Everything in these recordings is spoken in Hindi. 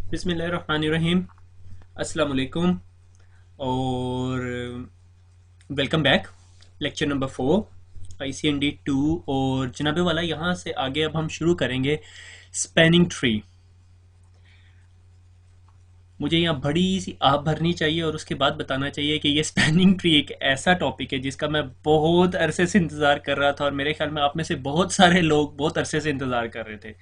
बिस्मिल्लाहिर्रहमानिर्रहीम। अस्सलाम वालेकुम और welcome back. Lecture number 4 ICND 2। और जनाबे वाला यहाँ से आगे अब हम शुरू करेंगे स्पैनिंग ट्री। मुझे यहाँ बड़ी सी आह भरनी चाहिए और उसके बाद बताना चाहिए कि ये स्पैनिंग ट्री एक ऐसा टॉपिक है जिसका मैं बहुत अरसे से इंतज़ार कर रहा था, और मेरे ख्याल में आप में से बहुत सारे लोग बहुत अरसे से इंतज़ार कर रहे थे।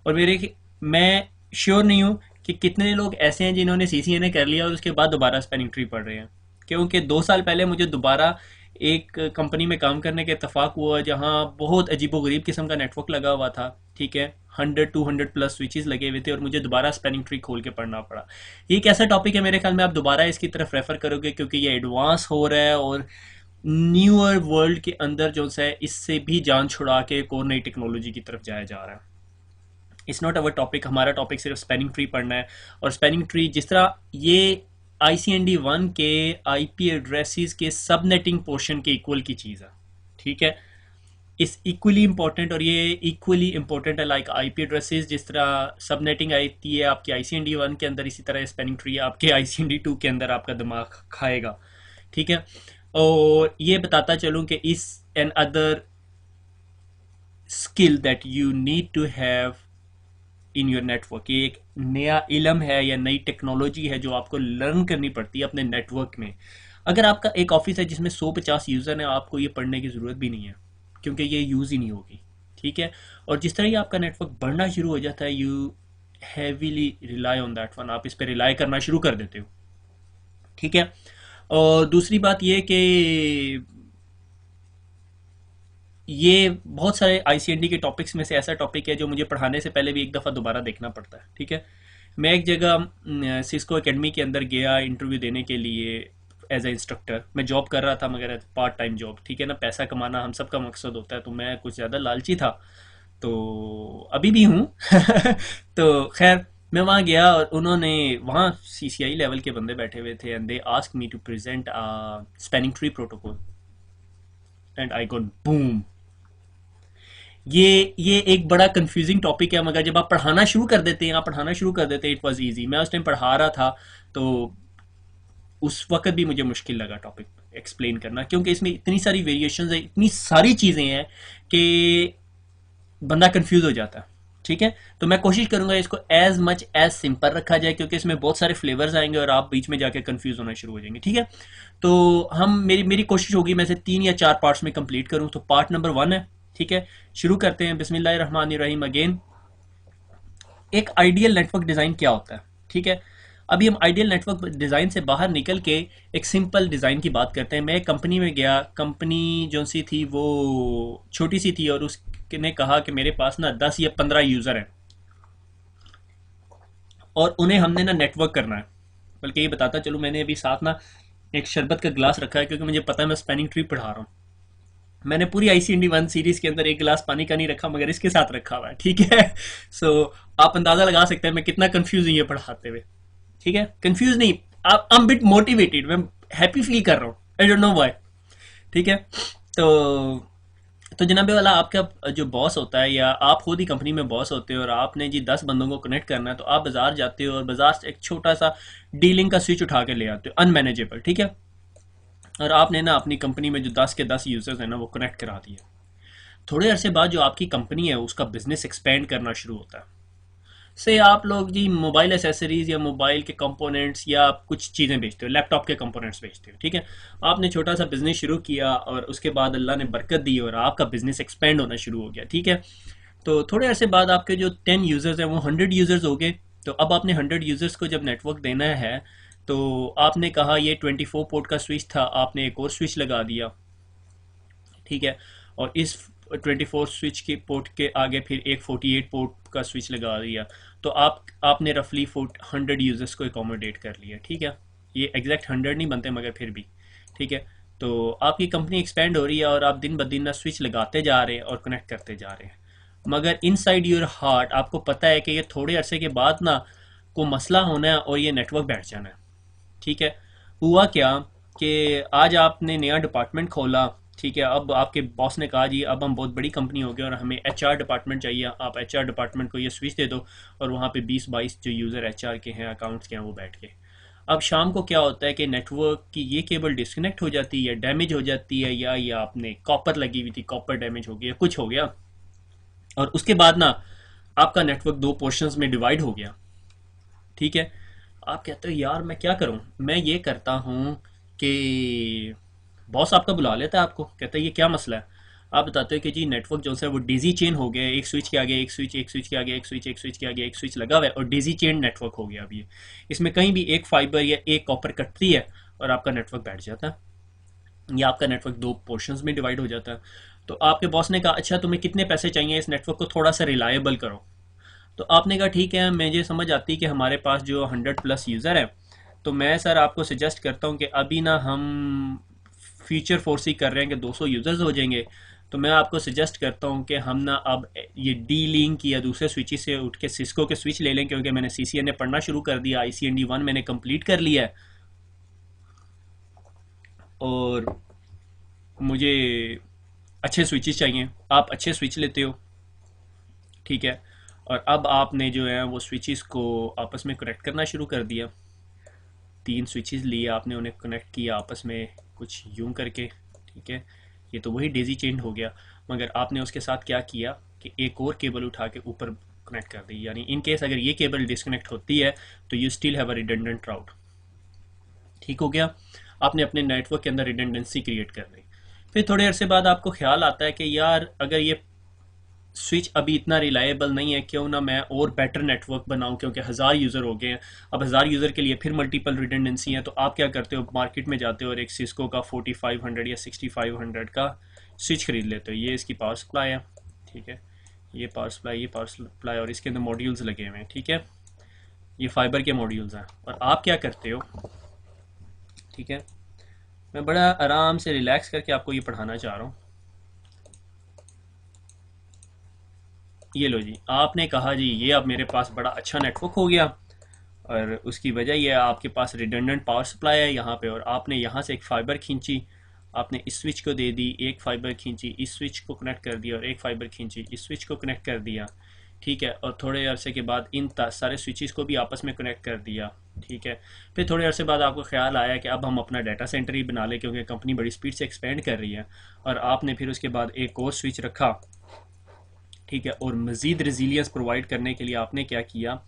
और मैं श्योर नहीं हूँ कि कितने लोग ऐसे हैं जिन्होंने CCNA कर लिया और उसके बाद दोबारा स्पेलिंग ट्री पढ़ रहे हैं, क्योंकि 2 साल पहले मुझे दोबारा एक कंपनी में काम करने का इतफाक हुआ जहाँ बहुत अजीबोगरीब किस्म का नेटवर्क लगा हुआ था। ठीक है, 100-200 प्लस स्विचेस लगे हुए थे और मुझे दोबारा स्पेलिंग ट्री खोल के पढ़ना पड़ा। ये एक ऐसा टॉपिक है, मेरे ख्याल में आप दोबारा इसकी तरफ रेफर करोगे क्योंकि ये एडवांस हो रहा है और न्यूअर वर्ल्ड के अंदर जो है इससे भी जान छुड़ा के एक और नई टेक्नोलॉजी की तरफ जाया जा रहा है। इट्स नॉट अवर टॉपिक, हमारा टॉपिक सिर्फ स्पेनिंग ट्री पढ़ना है। और स्पेनिंग ट्री जिस तरह ये ICND 1 के IP एड्रेसेस के सबनेटिंग पोर्शन के इक्वल की चीज़ है। ठीक है, इस इक्वली इंपॉर्टेंट, और ये इक्वली इंपॉर्टेंट है लाइक IP एड्रेसेस। जिस तरह सबनेटिंग आती है आपके ICND 1 के अंदर, इसी तरह स्पेनिंग ट्री आपके ICND 2 के अंदर आपका दिमाग खाएगा। ठीक है, और ये बताता चलूँ कि इस another skill that you need to have in your network. ये एक नया इलम है या नई टेक्नोलॉजी है जो आपको लर्न करनी पड़ती है अपने नेटवर्क में। अगर आपका एक ऑफिस है जिसमें 150 यूज़र हैं, आपको ये पढ़ने की ज़रूरत भी नहीं है क्योंकि ये यूज़ ही नहीं होगी। ठीक है, और जिस तरह ही आपका नेटवर्क बढ़ना शुरू हो जाता है, you heavily rely on that one, आप इस पर रिलाई करना शुरू कर देते हो। ठीक है, और दूसरी बात ये कि ये बहुत सारे ICND के टॉपिक्स में से ऐसा टॉपिक है जो मुझे पढ़ाने से पहले भी एक दफ़ा दोबारा देखना पड़ता है। ठीक है, मैं एक जगह सिस्को एकेडमी के अंदर गया इंटरव्यू देने के लिए एज ए इंस्ट्रक्टर। मैं जॉब कर रहा था मगर पार्ट टाइम जॉब। ठीक है ना, पैसा कमाना हम सबका मकसद होता है, तो मैं कुछ ज़्यादा लालची था, तो अभी भी हूँ। तो खैर, मैं वहाँ गया और उन्होंने वहाँ CCI लेवल के बंदे बैठे हुए थे and they ask me to present spanning tree protocol and I got boom. ये एक बड़ा कंफ्यूजिंग टॉपिक है, मगर जब आप पढ़ाना शुरू कर देते हैं, आप पढ़ाना शुरू कर देते हैं, इट वाज इजी। मैं उस टाइम पढ़ा रहा था, तो उस वक्त भी मुझे मुश्किल लगा टॉपिक एक्सप्लेन करना, क्योंकि इसमें इतनी सारी वेरिएशंस है, इतनी सारी चीज़ें हैं कि बंदा कंफ्यूज हो जाता है। ठीक है, तो मैं कोशिश करूंगा इसको एज मच एज सिंपल रखा जाए, क्योंकि इसमें बहुत सारे फ्लेवर्स आएंगे और आप बीच में जाके कंफ्यूज होना शुरू हो जाएंगे। ठीक है, तो हम मेरी मेरी कोशिश होगी मैं से 3 या 4 पार्ट्स में कंप्लीट करूं। तो पार्ट नंबर 1 है। ठीक है, शुरू करते हैं। बिस्मिल्लाहिर्रहमानिर्रहीम अगेन। एक आइडियल नेटवर्क डिज़ाइन क्या होता है? ठीक है, अभी हम आइडियल नेटवर्क डिज़ाइन से बाहर निकल के एक सिंपल डिज़ाइन की बात करते हैं। मैं एक कंपनी में गया, कंपनी जो सी थी वो छोटी सी थी और उसने कहा कि मेरे पास ना 10 या 15 यूज़र हैं और उन्हें हमने ना नेटवर्क करना है। बल्कि ये बताता चलूँ, मैंने अभी साथ ना एक शरबत का गिलास रखा है क्योंकि मुझे पता है मैं स्पेनिंग ट्री पढ़ा रहा हूँ। मैंने पूरी ICND 1 सीरीज के अंदर एक गिलास पानी का नहीं रखा, मगर इसके साथ रखा हुआ है। ठीक है, सो आप अंदाजा लगा सकते हैं मैं कितना कंफ्यूज हूँ ये पढ़ाते हुए। ठीक है, कंफ्यूज नहीं, आई एम बिट मोटिवेटेड, मैं हैप्पी फील कर रहा हूँ, आई डोंट नो व्हाई। ठीक है, तो तो जनाबे वाला आपका जो बॉस होता है या आप खुद ही कंपनी में बॉस होते हो और आपने जी 10 बंदों को कनेक्ट करना है, तो आप बाजार जाते हो और बाजार से एक छोटा सा डीलिंग का स्विच उठा के ले आते हो, अनमैनेजेबल। ठीक है, और आपने ना अपनी कंपनी में जो 10 के 10 यूजर्स हैं ना वो कनेक्ट करा दिए। थोड़े अरसे बाद जो आपकी कंपनी है उसका बिजनेस एक्सपेंड करना शुरू होता है। से आप लोग जी मोबाइल एसेसरीज या मोबाइल के कंपोनेंट्स या कुछ चीज़ें बेचते हो, लैपटॉप के कंपोनेंट्स बेचते हो। ठीक है, आपने छोटा सा बिजनेस शुरू किया और उसके बाद अल्लाह ने बरकत दी और आपका बिजनेस एक्सपेंड होना शुरू हो गया। ठीक है, तो थोड़े अरसे बाद आपके जो 10 यूज़र्स हैं वो 100 यूज़र्स हो गए। तो अब आपने 100 यूज़र्स को जब नेटवर्क देना है, तो आपने कहा ये 24 पोर्ट का स्विच था, आपने एक और स्विच लगा दिया। ठीक है, और इस 24 स्विच के पोर्ट के आगे फिर एक 48 पोर्ट का स्विच लगा दिया। तो आपने रफली 100 यूजर्स को एकोमोडेट कर लिया। ठीक है, ये एग्जैक्ट 100 नहीं बनते मगर फिर भी। ठीक है, तो आपकी कंपनी एक्सपेंड हो रही है और आप दिन ब दिन ना स्विच लगाते जा रहे हैं और कनेक्ट करते जा रहे हैं, मगर इनसाइड योर हार्ट आपको पता है कि ये थोड़े अरसे के बाद ना को मसला होना है और ये नेटवर्क बैठ जाना है। ठीक है, हुआ क्या कि आज आपने नया डिपार्टमेंट खोला। ठीक है, अब आपके बॉस ने कहा जी अब हम बहुत बड़ी कंपनी हो गए और हमें एचआर डिपार्टमेंट चाहिए, आप एचआर डिपार्टमेंट को ये स्विच दे दो और वहाँ पे 20-22 जो यूज़र एचआर के हैं, अकाउंट्स के हैं, वो बैठ के। अब शाम को क्या होता है कि नेटवर्क की ये केबल डिस्कनेक्ट हो जाती है, डैमेज हो जाती है, या आपने कॉपर लगी हुई थी, कॉपर डैमेज हो गया, कुछ हो गया, और उसके बाद ना आपका नेटवर्क दो पोर्शंस में डिवाइड हो गया। ठीक है, आप कहते हो यार मैं क्या करूं, मैं ये करता हूं कि बॉस आपका बुला लेता है आपको, कहता है ये क्या मसला है, आप बताते हो कि जी नेटवर्क जो है वो डेजी चेन हो गया, एक स्विच के आगे एक स्विच, एक स्विच के आगे एक स्विच, एक स्विच के आगे एक स्विच लगा हुआ है और डेजी चेन नेटवर्क हो गया। अब ये इसमें कहीं भी एक फाइबर या एक कॉपर कटती है और आपका नेटवर्क बैठ जाता है, या आपका नेटवर्क दो पोर्शंस में डिवाइड हो जाता है। तो आपके बॉस ने कहा अच्छा तुम्हें कितने पैसे चाहिए, इस नेटवर्क को थोड़ा सा रिलायबल करो। तो आपने कहा ठीक है, मुझे समझ आती कि हमारे पास जो 100+ यूज़र है, तो मैं सर आपको सजेस्ट करता हूँ कि अभी ना हम फ्यूचर फोर्स ही कर रहे हैं कि 200 यूज़र्स हो जाएंगे, तो मैं आपको सजेस्ट करता हूँ कि हम ना अब ये डी लिंक या दूसरे स्विच से उठ के सिस्को के स्विच ले लें, क्योंकि मैंने CCNA पढ़ना शुरू कर दिया, ICND 1 मैंने कंप्लीट कर लिया है और मुझे अच्छे स्विचेस चाहिए। आप अच्छे स्विच लेते हो, ठीक है, और अब आपने जो है वो स्विचेस को आपस में कनेक्ट करना शुरू कर दिया। 3 स्विचेस लिए आपने, उन्हें कनेक्ट किया आपस में कुछ यूं करके, ठीक है, ये तो वही डेजी चेन हो गया, मगर आपने उसके साथ क्या किया कि एक और केबल उठा के ऊपर कनेक्ट कर दी, यानी इन केस अगर ये केबल डिस्कनेक्ट होती है तो you still have a redundant route. ठीक हो गया, आपने अपने नेटवर्क के अंदर रिडंडेंसी क्रिएट कर दी। फिर थोड़े अरसे बाद आपको ख्याल आता है कि यार अगर ये स्विच अभी इतना रिलायबल नहीं है, क्यों ना मैं और बेटर नेटवर्क बनाऊं, क्योंकि 1000 यूज़र हो गए हैं। अब 1000 यूज़र के लिए फिर मल्टीपल रिडेंडेंसी है, तो आप क्या करते हो, मार्केट में जाते हो और एक सिस्को का 4500 या 6500 का स्विच खरीद लेते हो। ये इसकी पावर सप्लाई है, ठीक है, ये पावर सप्लाई, ये पावर सप्लाई, और इसके अंदर मॉड्यूल्स लगे हुए हैं, ठीक है, ये फाइबर के मॉड्यूल्स हैं। और आप क्या करते हो, ठीक है, मैं बड़ा आराम से रिलैक्स करके आपको ये पढ़ाना चाह रहा हूँ। ये लो जी, आपने कहा जी ये अब मेरे पास बड़ा अच्छा नेटवर्क हो गया, और उसकी वजह यह है आपके पास रिडंडेंट पावर सप्लाई है यहाँ पे, और आपने यहाँ से एक फ़ाइबर खींची, आपने इस स्विच को दे दी, एक फ़ाइबर खींची, इस स्विच को कनेक्ट कर दिया, और एक फ़ाइबर खींची, इस स्विच को कनेक्ट कर दिया, ठीक है, और थोड़े अरसे के बाद इन सारे स्विचेस को भी आपस में कनेक्ट कर दिया, ठीक है। फिर थोड़े अरसे बाद आपको ख्याल आया कि अब हम अपना डाटा सेंटर ही बना लें, क्योंकि कंपनी बड़ी स्पीड से एक्सपेंड कर रही है, और आपने फिर उसके बाद एक और स्विच रखा, ठीक है, और मज़ीद रेजिलियंस प्रोवाइड करने के लिए आपने क्या किया,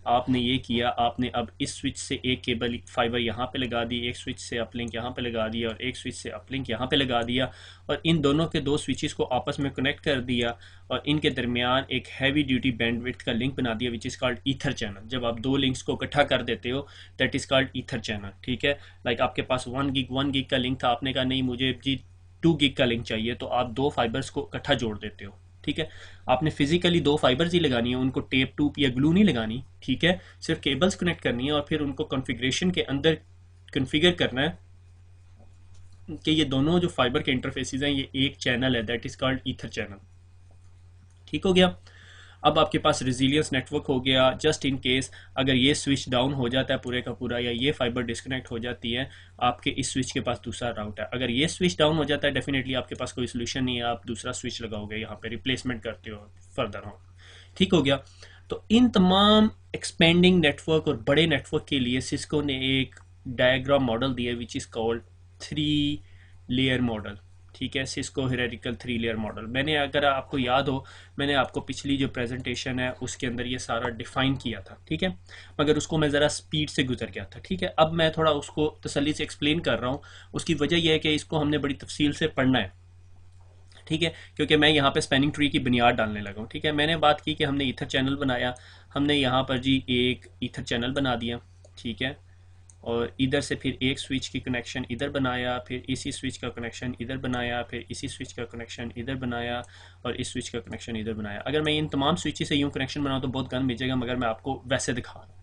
आपने ये किया, आपने अब इस स्विच से एक केबल फाइबर यहाँ पे लगा दी, एक स्विच से अपलिंक यहाँ पे लगा दिया, और एक स्विच से अपलिंक यहाँ पे लगा दिया, और इन दोनों के दो स्विचेस को आपस में कनेक्ट कर दिया, और इनके दरमियान एक हैवी ड्यूटी बैंडविड्थ का लिंक बना दिया, which is called ether channel. जब आप दो लिंक्स को इकट्ठा कर देते हो that is called ether channel, ठीक है। लाइक आपके पास 1 गीग का लिंक था, आपने कहा नहीं मुझे जी 2 गीग का लिंक चाहिए, तो आप दो फाइबर्स को इकट्ठा जोड़ देते हो, ठीक है। आपने फिजिकली दो फाइबर्स ही लगानी है, उनको टेप टूप या ग्लू नहीं लगानी, ठीक है, सिर्फ केबल्स कनेक्ट करनी है, और फिर उनको कॉन्फ़िगरेशन के अंदर कॉन्फ़िगर करना है कि ये दोनों जो फाइबर के इंटरफेसेस हैं ये एक चैनल है, that is called ether channel. ठीक हो गया, अब आपके पास रेजिलियंस नेटवर्क हो गया, जस्ट इन केस अगर ये स्विच डाउन हो जाता है पूरे का पूरा, या ये फाइबर डिस्कनेक्ट हो जाती है, आपके इस स्विच के पास दूसरा राउट है। अगर ये स्विच डाउन हो जाता है डेफिनेटली आपके पास कोई सोल्यूशन नहीं है, आप दूसरा स्विच लगाओगे, यहाँ पे रिप्लेसमेंट करते हो फर्दर हो। ठीक हो गया, तो इन तमाम एक्सपेंडिंग नेटवर्क और बड़े नेटवर्क के लिए सिस्को ने एक डायग्राम मॉडल दिया which is called 3 layer model, ठीक है, सिस्को हायरार्किकल 3 लेयर मॉडल। मैंने, अगर आपको याद हो, मैंने आपको पिछली जो प्रेजेंटेशन है उसके अंदर ये सारा डिफाइन किया था, ठीक है, मगर उसको मैं ज़रा स्पीड से गुजर गया था, ठीक है। अब मैं थोड़ा उसको तसल्ली से एक्सप्लेन कर रहा हूँ, उसकी वजह यह है कि इसको हमने बड़ी तफसील से पढ़ना है, ठीक है, क्योंकि मैं यहाँ पे स्पैनिंग ट्री की बुनियाद डालने लगा हूँ, ठीक है। मैंने बात की कि हमने ईथर चैनल बनाया, हमने यहाँ पर जी एक ईथर चैनल बना दिया, ठीक है, और इधर से फिर एक स्विच की कनेक्शन इधर बनाया, फिर इसी स्विच का कनेक्शन इधर बनाया, फिर इसी स्विच का कनेक्शन इधर बनाया, और इस स्विच का कनेक्शन इधर बनाया। अगर मैं इन तमाम स्विच से यूँ कनेक्शन बनाऊँ तो बहुत गन भेजेगा, मगर मैं आपको वैसे दिखा रहा हूँ,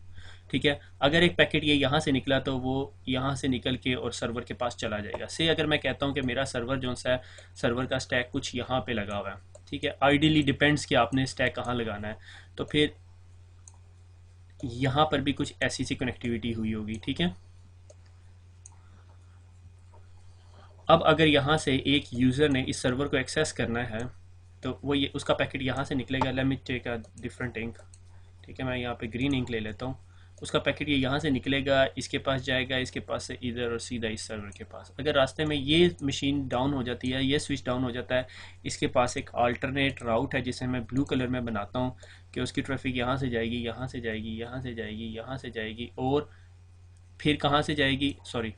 ठीक है। अगर एक पैकेट ये यहाँ से निकला तो वो यहाँ से निकल के और सर्वर के पास चला जाएगा। से अगर मैं कहता हूँ कि मेरा सर्वर जो सा है, सर्वर का स्टैक कुछ यहाँ पे लगा हुआ है, ठीक है, आइडियली डिपेंड्स कि आपने स्टैक कहाँ लगाना है, तो फिर यहाँ पर भी कुछ ऐसी सी कनेक्टिविटी हुई होगी, ठीक है। अब अगर यहाँ से एक यूज़र ने इस सर्वर को एक्सेस करना है तो वो ये उसका पैकेट यहाँ से निकलेगा। Let me take a different ink, ठीक है, मैं यहाँ पे ग्रीन इंक ले लेता हूँ। उसका पैकेट ये यहाँ से निकलेगा, इसके पास जाएगा, इसके पास से इधर और सीधा इस सर्वर के पास। अगर रास्ते में ये मशीन डाउन हो जाती है, ये स्विच डाउन हो जाता है, इसके पास एक अल्टरनेट राउट है जिसे मैं ब्लू कलर में बनाता हूँ कि उसकी ट्रैफिक यहाँ से जाएगी, यहाँ से जाएगी, यहाँ से जाएगी, यहाँ से जाएगी, और फिर कहाँ से जाएगी, सॉरी,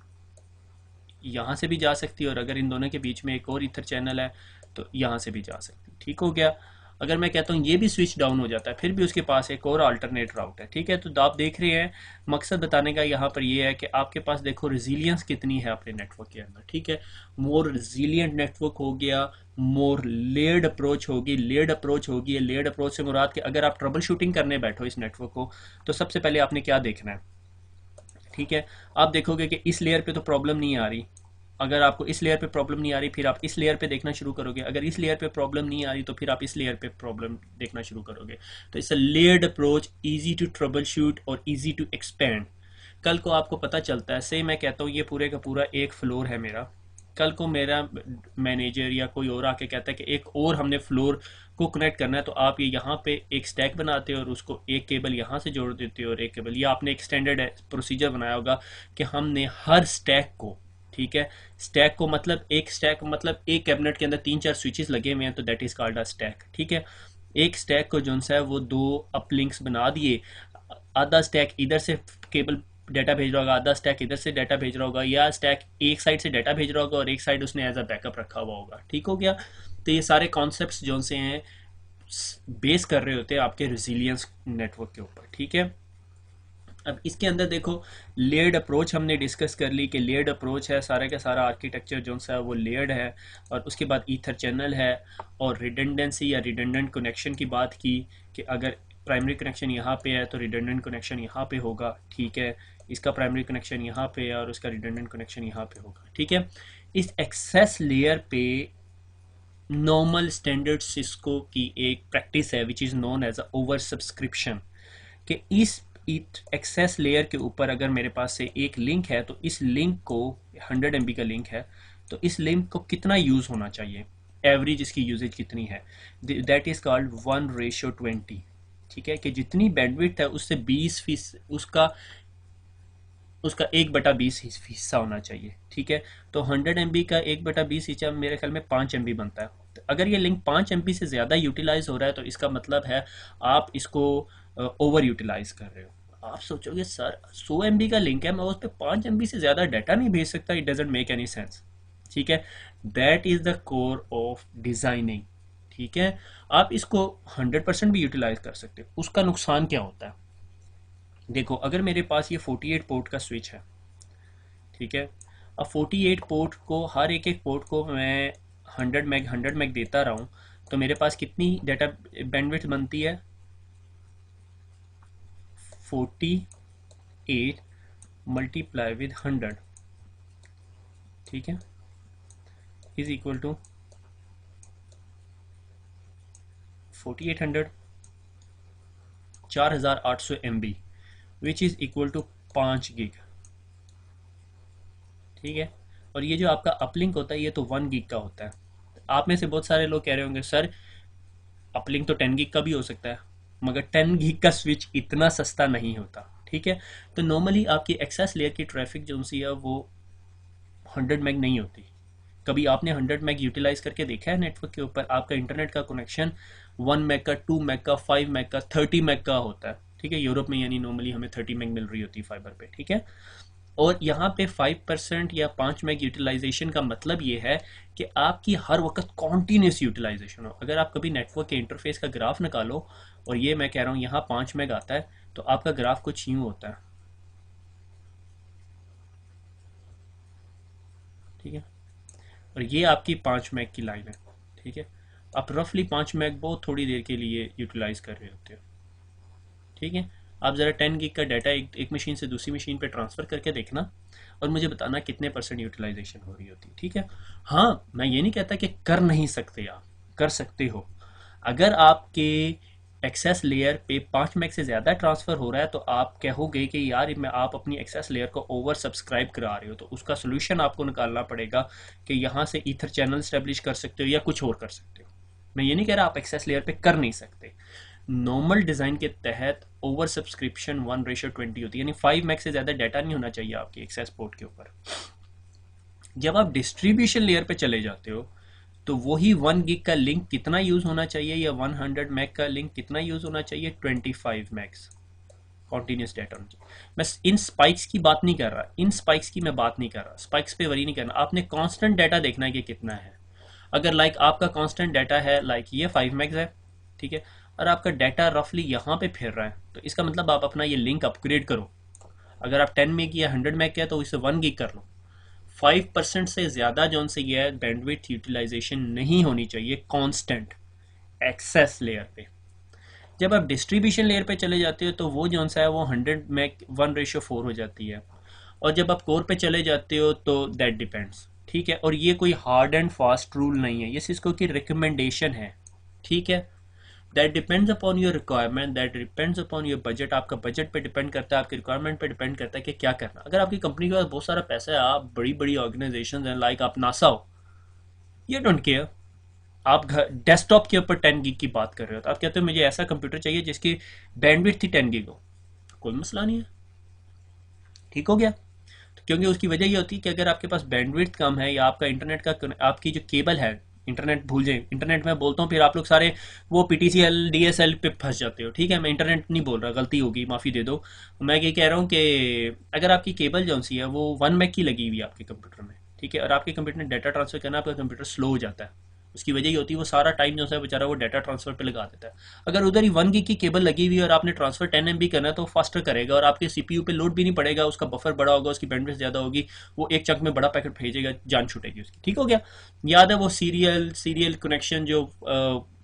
यहाँ से भी जा सकती है, और अगर इन दोनों के बीच में एक और ईथर चैनल है तो यहाँ से भी जा सकती है। ठीक हो गया। अगर मैं कहता हूँ ये भी स्विच डाउन हो जाता है, फिर भी उसके पास एक और अल्टरनेट राउट है। ठीक है, तो आप देख रहे हैं, मकसद बताने का यहाँ पर ये है कि आपके पास देखो रेजिलियंस कितनी है अपने नेटवर्क के अंदर। ठीक है, मोर रेजिलियंट नेटवर्क हो गया, मोर लेयर्ड अप्रोच होगी। लेयर्ड अप्रोच होगी, लेयर्ड अप्रोच से मुराद कि अगर आप ट्रबल शूटिंग करने बैठो इस नेटवर्क को, तो सबसे पहले आपने क्या देखना है। ठीक है, आप देखोगे कि इस लेयर पे तो प्रॉब्लम नहीं आ रही। अगर आपको इस लेयर पे प्रॉब्लम नहीं आ रही, फिर आप इस लेयर पे देखना शुरू करोगे। अगर इस लेयर पे प्रॉब्लम नहीं आ रही तो फिर आप इस लेयर पे प्रॉब्लम देखना शुरू करोगे। तो it's a layered approach, easy to troubleshoot और इजी टू एक्सपेंड। कल को आपको पता चलता है, से मैं कहता हूँ ये पूरे का पूरा एक फ्लोर है मेरा, कल को मेरा मैनेजर या कोई और आके कहता है कि एक और हमने फ्लोर को कनेक्ट करना है, तो आप ये यहाँ पे एक स्टैक बनाते हो और उसको एक केबल यहाँ से जोड़ देते हो और एक केबल, या आपने एक स्टैंडर्ड प्रोसीजर बनाया होगा कि हमने हर स्टैक को, ठीक है, स्टैक को मतलब एक स्टैक मतलब एक कैबिनेट के अंदर 3-4 स्विचेस लगे हुए हैं, तो that is called a stack. ठीक है, एक स्टैक को जो है वो 2 अपलिंक्स बना दिए, आधा स्टैक इधर से केबल डाटा भेज रहा होगा, आधा स्टैक इधर से डाटा भेज रहा होगा, या स्टैक एक साइड से डाटा भेज रहा होगा और एक साइड उसने एज अ बैकअप रखा हुआ होगा। ठीक हो गया। तो ये सारे कॉन्सेप्ट्स जो से हैं बेस कर रहे होते हैं आपके रेजिलियंस नेटवर्क के ऊपर। ठीक है, अब इसके अंदर देखो लेयर्ड अप्रोच हमने डिस्कस कर ली कि लेयर्ड अप्रोच है, सारा का सारा आर्किटेक्चर जो सा है वो लेयर्ड है, और उसके बाद ईथर चैनल है, और रिडंडेंसी या रिडंडेंट कनेक्शन की बात की कि अगर प्राइमरी कनेक्शन यहाँ पे है तो रिडंडेंट कनेक्शन यहाँ पे होगा। ठीक है, इसका प्राइमरी कनेक्शन यहाँ पे है और उसका रिडंडेंट कनेक्शन यहाँ पे होगा। ठीक है, इस एक्सेस लेयर पे नॉर्मल स्टैंडर्ड सिस्को की एक प्रैक्टिस है which is known as a over subscription, कि इस एक्सेस लेयर के ऊपर अगर मेरे पास से एक लिंक है तो इस लिंक को 100 MB का लिंक है तो इस लिंक को कितना यूज़ होना चाहिए, एवरेज इसकी यूजेज कितनी है, दैट इज़ कॉल्ड 1:20। ठीक है, कि जितनी बैंडविड्थ है उससे 20% उसका उसका 1/20 हिस्सा होना चाहिए। ठीक है, तो 100 MB का 1/20 हिस्सा मेरे ख्याल में 5 MB बनता है। तो अगर ये लिंक 5 MB से ज़्यादा यूटिलाइज हो रहा है तो इसका मतलब है आप इसको ओवर यूटिलाइज कर रहे हो। आप सोचोगे सर 100 MB का लिंक है, मैं उस पर 5 MB से ज़्यादा डाटा नहीं भेज सकता, it doesn't make any sense. ठीक है, that is the core of designing. ठीक है, आप इसको 100% भी यूटिलाइज कर सकते हो। उसका नुकसान क्या होता है, देखो अगर मेरे पास ये 48 पोर्ट का स्विच है, ठीक है, अब 48 पोर्ट को हर एक पोर्ट को मैं 100 meg देता रहा हूँ, तो मेरे पास कितनी डाटा बैंडविड्थ बनती है, 48 मल्टीप्लाई विद 100, ठीक है, is equal to 4800 4800 MB which is equal to 5 gig. ठीक है, और ये जो आपका अपलिंक होता है ये तो 1 गिग का होता है। आप में से बहुत सारे लोग कह रहे होंगे सर अपलिंक तो 10 गिग का भी हो सकता है, मगर 10 गिग का स्विच इतना सस्ता नहीं होता। ठीक है, तो नॉर्मली आपकी एक्सेस लेयर की ट्रैफिक जो सी है वो 100 meg नहीं होती। कभी आपने 100 meg यूटिलाइज करके देखा है नेटवर्क के ऊपर, आपका इंटरनेट का कनेक्शन 1 meg का, 2 meg का, 5 meg का, 30 meg का होता है। ठीक है, यूरोप में यानी नॉर्मली हमें 30 meg मिल रही होती है फाइबर पे। ठीक है, और यहाँ पे 5% या 5 meg यूटिलाइजेशन का मतलब ये है कि आपकी हर वक्त कॉन्टीन्यूस यूटिलाइजेशन हो। अगर आप कभी नेटवर्क के इंटरफेस का ग्राफ निकालो, और ये मैं कह रहा हूँ यहाँ 5 meg आता है, तो आपका ग्राफ कुछ यूँ होता है। ठीक है, और ये आपकी 5 meg की लाइन है। ठीक है, आप रफली 5 meg बहुत थोड़ी देर के लिए यूटिलाइज कर रहे होते हो। ठीक है, आप ज़रा 10 गिग का डाटा एक मशीन से दूसरी मशीन पे ट्रांसफ़र करके देखना और मुझे बताना कितने % यूटिलाइजेशन हो रही होती है। ठीक है, हाँ मैं ये नहीं कहता कि कर नहीं सकते, आप कर सकते हो। अगर आपके एक्सेस लेयर पे 5 मैक से ज़्यादा ट्रांसफ़र हो रहा है तो आप कहोगे कि यार मैं आप अपनी एक्सेस लेयर को ओवर सब्सक्राइब करा रहे हो, तो उसका सोल्यूशन आपको निकालना पड़ेगा कि यहाँ से ईथर चैनल स्टैब्लिश कर सकते हो या कुछ और कर सकते हो। मैं ये नहीं कह रहा आप एक्सेस लेयर पे कर नहीं सकते। नॉर्मल डिज़ाइन के तहत ओवर सब्सक्रिप्शन 1:20 होती है, यानी 5 मैक से ज़्यादा डाटा नहीं होना चाहिए आपकी एक्सेस पोर्ट के ऊपर। जब आप डिस्ट्रीब्यूशन लेयर पे चले जाते हो तो वही 1 गिग का लिंक कितना यूज़ होना चाहिए या 100 मैक का लिंक कितना यूज़ होना चाहिए, 25 मैक्स कॉन्टीन्यूस डाटा होना चाहिए। मैं इन स्पाइक्स की बात नहीं कर रहा, इन स्पाइक्स की मैं बात नहीं कर रहा, स्पाइक्स पे वरी नहीं करना। आपने कांस्टेंट डाटा देखना है कि कितना है। अगर लाइक आपका कांस्टेंट डाटा है लाइक ये 5 मैक्स है, ठीक है, और आपका डाटा रफली यहाँ पे फिर रहा है, तो इसका मतलब आप अपना ये लिंक अपग्रेड करो। अगर आप 10 मैग या 100 मैग का है तो इसे 1 गिग कर लो। 5% से ज़्यादा जो से ये बैंडविड्थ यूटिलाइजेशन नहीं होनी चाहिए कांस्टेंट एक्सेस लेयर पे। जब आप डिस्ट्रीब्यूशन लेयर पे चले जाते हो तो वो जो सा है वो 100 मैग 1:4 हो जाती है, और जब आप कोर पे चले जाते हो तो दैट डिपेंड्स, ठीक है। और ये कोई हार्ड एंड फास्ट रूल नहीं है, ये सिस्को की रिकमेंडेशन है, ठीक है। That depends upon your requirement, that depends upon your budget. आपका बजट पे डिपेंड करता है, आपकी रिक्वायरमेंट पे डिपेंड करता है कि क्या करना। अगर आपकी कंपनी के पास बहुत सारा पैसा है, आप बड़ी बड़ी ऑर्गेनाइजेशन हैं लाइक आप नासा हो, ये डोंट केयर। आप घर डेस्कटॉप के ऊपर 10 गिग की बात कर रहे हो तो आप कहते हो मुझे ऐसा कंप्यूटर चाहिए जिसकी बैंडविड्थ ही 10 गिग हो, कोई मसला नहीं है, ठीक हो गया। तो क्योंकि उसकी वजह ये होती है कि अगर आपके पास बैंडविड्थ कम है या आपका इंटरनेट का आपकी जो केबल है, इंटरनेट भूल जाए, इंटरनेट में बोलता हूँ फिर आप लोग सारे वो पीटीसीएल डीएसएल पे फंस जाते हो, ठीक है। मैं इंटरनेट नहीं बोल रहा, गलती होगी, माफ़ी दे दो। मैं ये कह रहा हूँ कि अगर आपकी केबल जो सी है वो 1 मैक की लगी हुई है आपके कंप्यूटर में, ठीक है, और आपके कंप्यूटर में डाटा ट्रांसफर करना, आपका कंप्यूटर स्लो हो जाता है। उसकी वजह ये होती है वो सारा टाइम जो है बेचारा वो डाटा ट्रांसफर पे लगा देता है। अगर उधर ही 1 गिग की केबल लगी हुई है और आपने ट्रांसफर 10 MB करना है तो फास्टर करेगा और आपके सीपीयू पे लोड भी नहीं पड़ेगा, उसका बफर बड़ा होगा, उसकी बैंडविड्थ ज़्यादा होगी, वो एक चंक में बड़ा पैकेट भेजेगा, जान छूटेगी उसकी, ठीक हो गया। याद है वो सीरियल कनेक्शन जो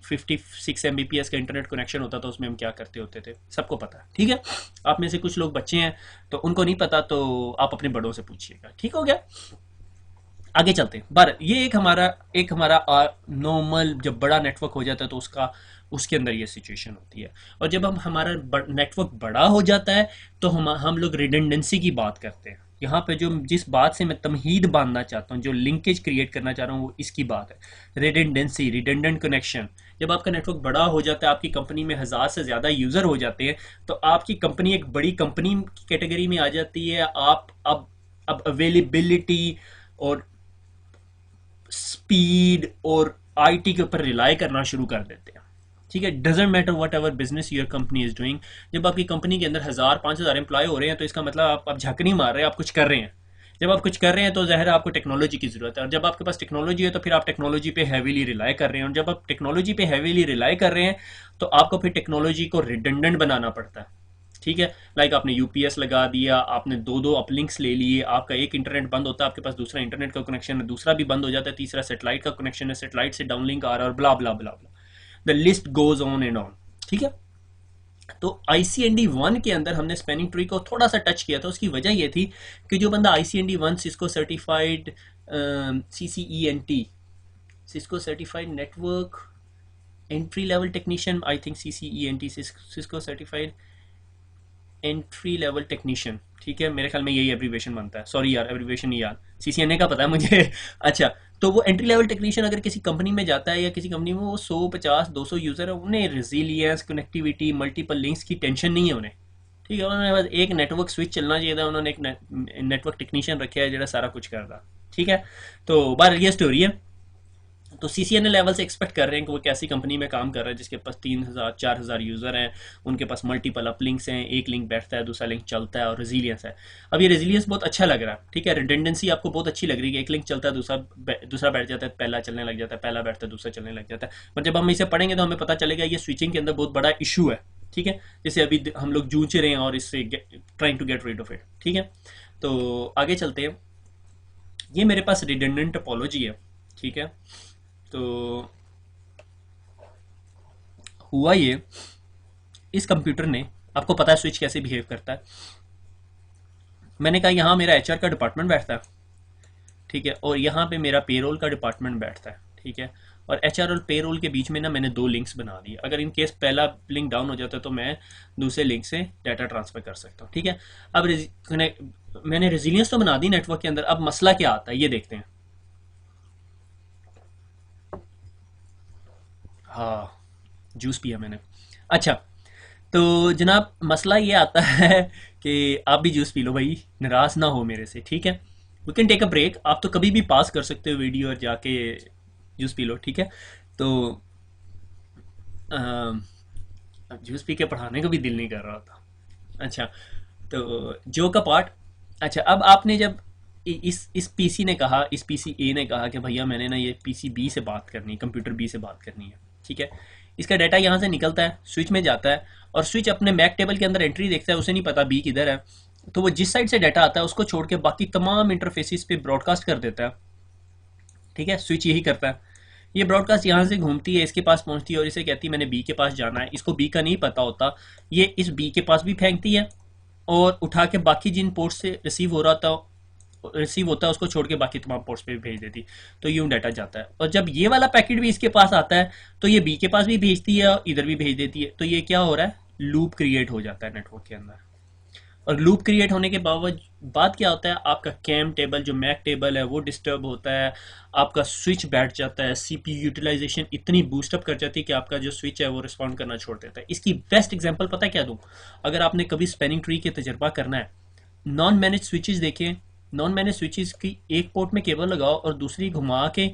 56 Mbps का इंटरनेट कनेक्शन होता था, उसमें हम क्या करते होते थे, सबको पता है, ठीक है। आप में से कुछ लोग बच्चे हैं तो उनको नहीं पता, तो आप अपने बड़ों से पूछिएगा, ठीक हो गया। आगे चलते हैं। पर ये एक हमारा नॉर्मल जब बड़ा नेटवर्क हो जाता है तो उसके अंदर ये सिचुएशन होती है। और जब हमारा नेटवर्क बड़ा हो जाता है तो हम लोग रिडंडेंसी की बात करते हैं। यहाँ पे जो जिस बात से मैं तमहीद बांधना चाहता हूँ, जो लिंकेज क्रिएट करना चाह रहा हूँ, वो इसकी बात है, रिडंडेंसी, रिडंडेंट कनेक्शन। जब आपका नेटवर्क बड़ा हो जाता है, आपकी कंपनी में 1000 से ज़्यादा यूज़र हो जाते हैं, तो आपकी कंपनी एक बड़ी कंपनी की कैटेगरी में आ जाती है। आप अब अवेलेबिलिटी और स्पीड और आईटी के ऊपर रिलाई करना शुरू कर देते हैं, ठीक है। Doesn't matter what ever business your company is doing. जब आपकी कंपनी के अंदर 1000-5000 एम्प्लॉय हो रहे हैं तो इसका मतलब आप झक नहीं मार रहे हैं, आप कुछ कर रहे हैं। जब आप कुछ कर रहे हैं तो ज़ाहिर है आपको टेक्नोलॉजी की ज़रूरत है, और जब आपके पास टेक्नोलॉजी है तो फिर आप टेक्नोलॉजी पे हैवीली रिलाई कर रहे हैं, और जब आप टेक्नोलॉजी पे हैवीली रिलाई कर रहे हैं तो आपको फिर टेक्नोलॉजी को रिडंडेंट बनाना पड़ता है, ठीक है। लाइक आपने यूपीएस लगा दिया, आपने दो अपलिंक्स ले लिए, आपका एक इंटरनेट बंद होता है, आपके पास दूसरा इंटरनेट का कनेक्शन है, दूसरा भी बंद हो जाता है, तीसरा सेटेलाइट का कनेक्शन है, सेटेलाइट से डाउनलिंक आ रहा है, और blah blah blah blah, the list goes on and on, ठीक है। तो ICND1 के अंदर हमने स्पैनिंग ट्री को थोड़ा सा टच किया था। उसकी वजह यह थी कि जो बंदा ICND1 Cisco certified CCENT, Cisco certified network entry level technician, I think CCENT, Cisco certified entry level technician, ठीक है, मेरे ख्याल में यही एब्रीवेशन बनता है। सॉरी यार, एब्रीवेशन नहीं याद, CCNA का पता है मुझे अच्छा, तो वो एंट्री लेवल टेक्नीशियन अगर किसी कंपनी में जाता है या किसी कंपनी में वो 100-50-200 यूज़र है, उन्हें रेजिलियंस, कनेक्टिविटी, मल्टीपल लिंक्स की टेंशन नहीं है उन्हें, ठीक है। उन्होंने बस एक नेटवर्क स्विच चलना चाहिए था, उन्होंने एक नेटवर्क टेक्नीशियन रखा है जो सारा कुछ करता, ठीक है। तो बार ये स्टोरी है। तो CCNA लेवल से एक्सपेक्ट कर रहे हैं कि वो कैसी कंपनी में काम कर रहा है जिसके पास 3000-4000 यूज़र हैं, उनके पास मल्टीपल अपलिंक्स हैं, एक लिंक बैठता है, दूसरा लिंक चलता है, और रेजिलियंस है। अब ये रेजिलियंस बहुत अच्छा लग रहा है, ठीक है, रिडंडेंसी आपको बहुत अच्छी लग रही है, एक लिंक चलता है, दूसरा बैठ जाता है, पहला चलने लग जाता है, पहला बैठता है, दूसरा चलने लग जाता है। पर जब हम इसे पढ़ेंगे तो हमें पता चलेगा ये स्विचिंग के अंदर बहुत बड़ा इशू है, ठीक है, जैसे अभी हम लोग जूझ रहे हैं और इससे trying to get rid of it, ठीक है। तो आगे चलते हैं। ये मेरे पास रिडंडेंट टोपोलॉजी है, ठीक है। तो हुआ ये, इस कंप्यूटर ने, आपको पता है स्विच कैसे बिहेव करता है, मैंने कहा यहाँ मेरा HR का डिपार्टमेंट बैठता है, ठीक है, और यहाँ पे मेरा पेरोल का डिपार्टमेंट बैठता है, ठीक है, और HR और पे रोल के बीच में ना मैंने दो लिंक्स बना दिए। अगर इन केस पहला लिंक डाउन हो जाता है तो मैं दूसरे लिंक से डाटा ट्रांसफर कर सकता हूँ। ठीक है, अब मैंने रेजिलियंस तो बना दी नेटवर्क के अंदर। अब मसला क्या आता है ये देखते हैं। हाँ, जूस पिया मैंने। अच्छा, तो जनाब मसला ये आता है कि आप भी जूस पी लो भाई, नाराज ना हो मेरे से, ठीक है। We can take a break, आप तो कभी भी पास कर सकते हो वीडियो और जाके जूस पी लो, ठीक है। तो जूस पी के पढ़ाने का भी दिल नहीं कर रहा था। अच्छा, तो जो का पार्ट। अच्छा, अब आपने जब इस पीसी ने कहा, इस पीसी ए ने कहा कि भैया मैंने ना ये पीसी बी से बात करनी है, कंप्यूटर बी से बात करनी है, ठीक है। इसका डाटा यहाँ से निकलता है, स्विच में जाता है, और स्विच अपने मैक टेबल के अंदर एंट्री देखता है, उसे नहीं पता बी किधर है। तो वो जिस साइड से डाटा आता है उसको छोड़ के बाकी तमाम इंटरफेसिस पे ब्रॉडकास्ट कर देता है, ठीक है। स्विच यही करता है, ये ब्रॉडकास्ट यहाँ से घूमती है, इसके पास पहुंचती है और इसे कहती है मैंने बी के पास जाना है। इसको बी का नहीं पता होता, ये इस बी के पास भी फेंकती है और उठा के बाकी जिन पोर्ट से रिसीव होता है उसको छोड़ के बाकी तमाम पोर्ट्स पे भी भेज देती। तो यूं डाटा जाता है, और जब ये वाला पैकेट भी इसके पास आता है तो ये बी के पास भी भेजती है और इधर भी भेज देती है। तो ये क्या हो रहा है, लूप क्रिएट हो जाता है नेटवर्क के अंदर। और लूप क्रिएट होने के बाद क्या होता है, आपका कैम टेबल जो मैक टेबल है वो डिस्टर्ब होता है, आपका स्विच बैठ जाता है, सीपीयू यूटिलाइजेशन इतनी बूस्टअप कर जाती है कि आपका जो स्विच है वो रिस्पॉन्ड करना छोड़ देता है। इसकी बेस्ट एग्जांपल पता है क्या दूं, अगर आपने कभी स्पैनिंग ट्री के तजर्बा करना है, नॉन मैनेज स्विचेस देखें, नॉन मैनेज स्विचेस की एक पोर्ट में केबल लगाओ और दूसरी घुमा के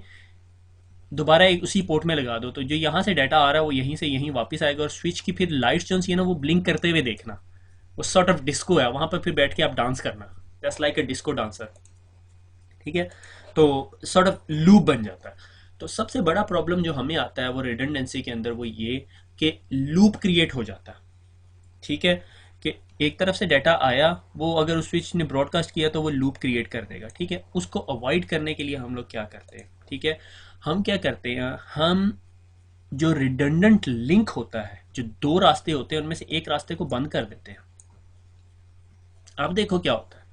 दोबारा एक उसी पोर्ट में लगा दो, तो जो यहाँ से डाटा आ रहा है वो यहीं से यहीं वापस आएगा। और स्विच की फिर लाइट्स जो सी है ना वो ब्लिंक करते हुए देखना, वो सॉर्ट ऑफ डिस्को है, वहां पर फिर बैठ के आप डांस करना, that's like a disco dancer, ठीक है। तो सॉर्ट ऑफ लूप बन जाता है। तो सबसे बड़ा प्रॉब्लम जो हमें आता है वो रिडंडेंसी के अंदर वो ये कि लूप क्रिएट हो जाता है, ठीक है। कि एक तरफ से डाटा आया, वो अगर उस स्विच ने ब्रॉडकास्ट किया तो वो लूप क्रिएट कर देगा, ठीक है। उसको अवॉइड करने के लिए हम लोग क्या करते हैं, ठीक है, हम क्या करते हैं, हम जो रिडंडेंट लिंक होता है, जो दो रास्ते होते हैं उनमें से एक रास्ते को बंद कर देते हैं। आप देखो क्या होता है,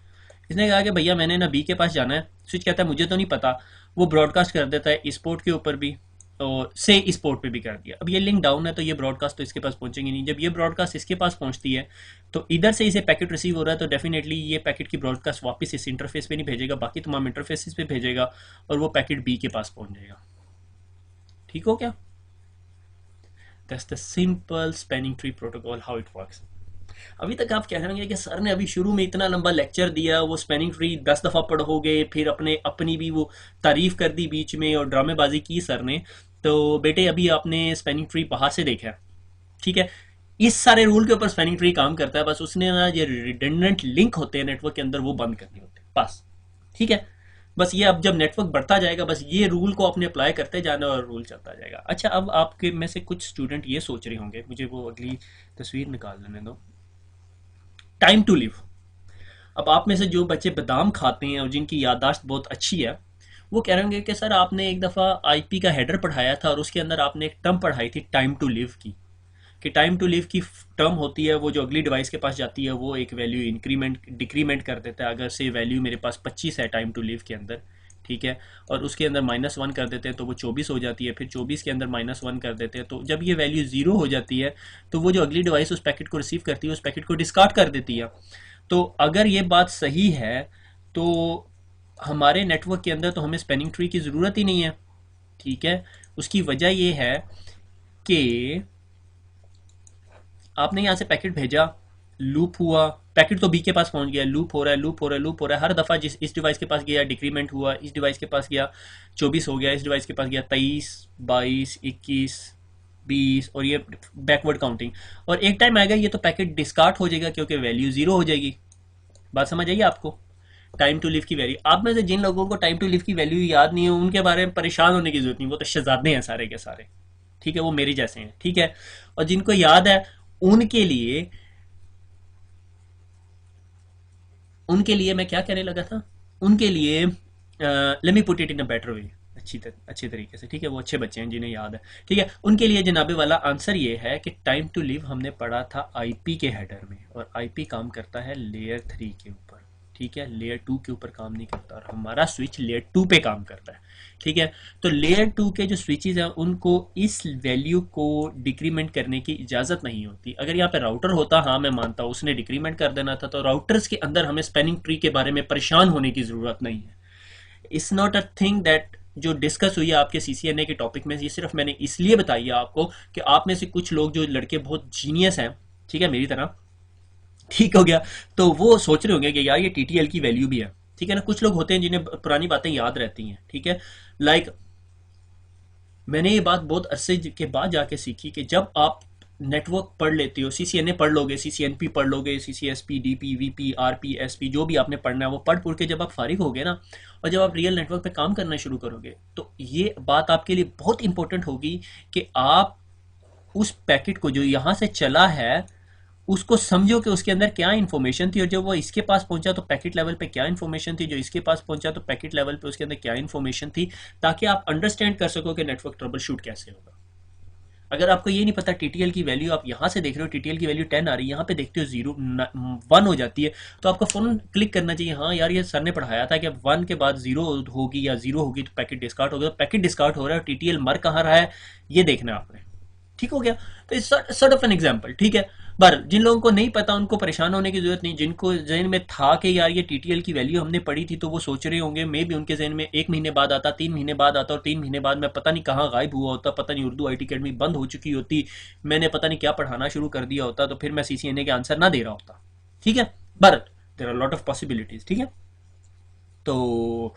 इसने कहा कि भैया मैंने ना बी के पास जाना है, स्विच कहता है मुझे तो नहीं पता, वो ब्रॉडकास्ट कर देता है इस पोर्ट के ऊपर भी और से इस पोर्ट पे भी कर दिया। अब ये लिंक डाउन है तो ये ब्रॉडकास्ट तो इसके पास पहुंचेंगे नहीं। जब ये ब्रॉडकास्ट इसके पास पहुंचती है तो इधर से इसे पैकेट रिसीव हो रहा है, तो डेफिनेटली ये पैकेट की ब्रॉडकास्ट वापस इस इंटरफेस पे नहीं भेजेगा, बाकी तमाम इंटरफेसिस पे भेजेगा और वो पैकेट बी के पास पहुंच जाएगा। ठीक हो क्या? That's the simple spanning tree protocol, how it works. अभी तक आप कह रहे होंगे कि सर ने अभी शुरू में इतना लंबा लेक्चर दिया, वो स्पैनिंग ट्री 10 दफ़ा पढ़ोगे, फिर अपनी भी वो तारीफ कर दी बीच में और ड्रामेबाजी की सर ने। तो बेटे अभी आपने स्पैनिंग ट्री बाहर से देखा है, ठीक है। इस सारे रूल के ऊपर स्पैनिंग ट्री काम करता है, बस उसने ना ये रिडंडेंट लिंक होते हैं नेटवर्क के अंदर वो बंद करने होते हैं बस, ठीक है। बस ये अब जब नेटवर्क बढ़ता जाएगा बस ये रूल को अपने अप्लाई करते जाना और रूल चलता जाएगा। अच्छा, अब आपके में से कुछ स्टूडेंट ये सोच रहे होंगे, मुझे वो अगली तस्वीर निकाल लेने दो, टाइम टू लिव। अब आप में से जो बच्चे बादाम खाते हैं और जिनकी याददाश्त बहुत अच्छी है वो कह रहे होंगे कि सर आपने एक दफ़ा आईपी का हेडर पढ़ाया था और उसके अंदर आपने एक टर्म पढ़ाई थी टाइम टू लिव की, कि टाइम टू लिव की टर्म होती है वो जो अगली डिवाइस के पास जाती है वो एक वैल्यू इंक्रीमेंट डिक्रीमेंट कर देता है। अगर से वैल्यू मेरे पास 25 है टाइम टू लिव के अंदर, ठीक है, और उसके अंदर -1 कर देते हैं तो वो 24 हो जाती है, फिर 24 के अंदर -1 कर देते हैं तो जब ये वैल्यू 0 हो जाती है तो वो जो अगली डिवाइस उस पैकेट को रिसीव करती है उस पैकेट को डिस्कार्ड कर देती है। तो अगर ये बात सही है तो हमारे नेटवर्क के अंदर तो हमें स्पैनिंग ट्री की ज़रूरत ही नहीं है, ठीक है। उसकी वजह ये है कि आपने यहाँ से पैकेट भेजा, लूप हुआ, पैकेट तो बी के पास पहुंच गया, लूप हो रहा है, लूप हो रहा है, लूप हो रहा है, हर दफ़ा जिस इस डिवाइस के पास गया डिक्रीमेंट हुआ, इस डिवाइस के पास गया 24 हो गया, इस डिवाइस के पास गया 23, 22, 21, 20 और ये बैकवर्ड काउंटिंग। और एक टाइम आएगा ये तो पैकेट डिस्कार्ड हो जाएगा क्योंकि वैल्यू 0 हो जाएगी। बात समझ आइए आपको? टाइम टू लिव की वैल्यू, आप में से जिन लोगों को टाइम टू लिव की वैल्यू याद नहीं है उनके बारे में परेशान होने की जरूरत नहीं, वो तो शहजादे हैं सारे के सारे, ठीक है, वो मेरे जैसे हैं, ठीक है। और जिनको याद है उनके लिए मैं क्या कहने लगा था, उनके लिए let me put it in a better way, अच्छी तरीके से, ठीक है, वो अच्छे बच्चे हैं जिन्हें याद है, ठीक है। उनके लिए जनाबे वाला आंसर ये है कि टाइम टू लिव हमने पढ़ा था आईपी के हेडर में और आईपी काम करता है लेयर 3 के ऊपर, ठीक है, लेयर 2 के ऊपर काम नहीं करता और हमारा स्विच लेयर 2 पे काम करता है। ठीक है, तो लेयर 2 के जो स्विचेस हैं उनको इस वैल्यू को डिक्रीमेंट करने की इजाज़त नहीं होती। अगर यहाँ पे राउटर होता, हाँ मैं मानता हूँ उसने डिक्रीमेंट कर देना था, तो राउटर्स के अंदर हमें स्पैनिंग ट्री के बारे में परेशान होने की ज़रूरत नहीं है। It's not a thing that जो डिस्कस हुई है आपके सीसीएनए के टॉपिक में, ये सिर्फ मैंने इसलिए बताई है आपको कि आप में से कुछ लोग जो लड़के बहुत जीनियस हैं, ठीक है, मेरी तरह, ठीक हो गया, तो वो सोच रहे होंगे कि यार ये टीटीएल की वैल्यू भी है। ठीक है ना, कुछ लोग होते हैं जिन्हें पुरानी बातें याद रहती हैं। ठीक है, लाइक मैंने ये बात बहुत अरसे के बाद जाके सीखी कि जब आप नेटवर्क पढ़ लेते हो, सीसीएनए पढ़ लोगे, सीसीएनपी पढ़ लोगे, सीसीएसपी, डीपी, वीपी, आरपी, एसपी, जो भी आपने पढ़ना है वो पढ़ के जब आप फारिग होगे ना, और जब आप रियल नेटवर्क पे काम करना शुरू करोगे, तो ये बात आपके लिए बहुत इंपॉर्टेंट होगी कि आप उस पैकेट को जो यहाँ से चला है उसको समझो कि उसके अंदर क्या इन्फॉर्मेशन थी, और जब वो इसके पास पहुंचा तो पैकेट लेवल पे क्या इन्फॉर्मेशन थी, जो इसके पास पहुंचा तो पैकेट लेवल पे उसके अंदर क्या इन्फॉर्मेशन थी, ताकि आप अंडरस्टैंड कर सको कि नेटवर्क ट्रबल शूट कैसे होगा। अगर आपको ये नहीं पता टीटीएल की वैल्यू, आप यहाँ से देख रहे हो टीटीएल की वैल्यू 10 आ रही है, यहाँ पे देखते हो 1 हो जाती है, तो आपको फौरन क्लिक करना चाहिए, हाँ यार ये सर ने पढ़ाया था कि 1 के बाद 0 होगी या 0 होगी तो पैकेट डिस्कार्ड होगा। पैकेट डिस्कार्ड हो रहा है, टीटीएल मर कहाँ रहा है ये देखना है आपने। ठीक हो गया, तो इस सॉर्ट ऑफ एन एग्जांपल। ठीक है, पर जिन लोगों को नहीं पता उनको परेशान होने की जरूरत नहीं। जिनको जहन में था कि यार ये टीटीएल की वैल्यू हमने पढ़ी थी, तो वो सोच रहे होंगे, मे भी उनके जहन में 1 महीने बाद आता, 3 महीने बाद आता, और 3 महीने बाद मैं पता नहीं कहाँ गायब हुआ होता, पता नहीं उर्दू आईटी अकेडमी बंद हो चुकी होती, मैंने पता नहीं क्या पढ़ाना शुरू कर दिया होता, तो फिर मैं सीसीएनए के आंसर ना दे रहा होता। ठीक है, but there are lot of possibilities. ठीक है, तो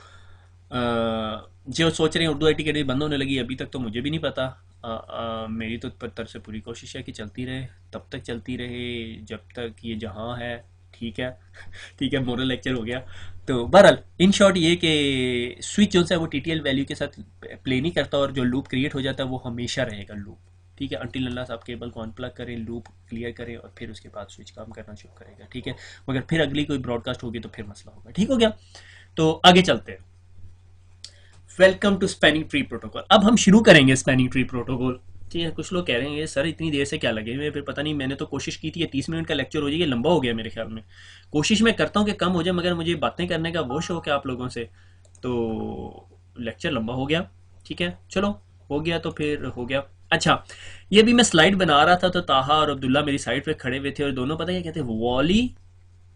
जो सोच रहे हैं उर्दू आईटी अकेडमी बंद होने लगी, अभी तक तो मुझे भी नहीं पता। मेरी तो तरफ से पूरी कोशिश है कि चलती रहे, तब तक चलती रहे जब तक ये जहां है। ठीक है ठीक है, मोरल लेक्चर हो गया। तो बहरहाल इन शॉर्ट ये कि स्विच जो है वो टीटीएल वैल्यू के साथ प्ले नहीं करता, और जो लूप क्रिएट हो जाता है वो हमेशा रहेगा लूप। ठीक है, अंटिल अल्लाह साहब केबल को अनप्लग करें, लूप क्लियर करें, और फिर उसके बाद स्विच काम करना शुरू करेगा। ठीक है, मगर फिर अगली कोई ब्रॉडकास्ट होगी तो फिर मसला होगा। ठीक हो गया, तो आगे चलते हैं। Welcome to spanning tree protocol. अब हम शुरू करेंगे स्पैनिंग ट्री प्रोटोकॉल। ठीक है, कुछ लोग कह रहे हैं सर इतनी देर से क्या लगे हुए, फिर पता नहीं, मैंने तो कोशिश की थी 30 मिनट का लेक्चर हो जाए, ये लंबा हो गया मेरे ख्याल में। कोशिश मैं करता हूँ कि कम हो जाए, मगर मुझे बातें करने का बहुत शौक है आप लोगों से, तो लेक्चर लंबा हो गया। ठीक है, चलो हो गया तो फिर हो गया। अच्छा, ये भी मैं स्लाइड बना रहा था, तो ताहा और अब्दुल्ला मेरी साइड पे खड़े हुए थे, और दोनों पता क्या कहते हैं, वॉली।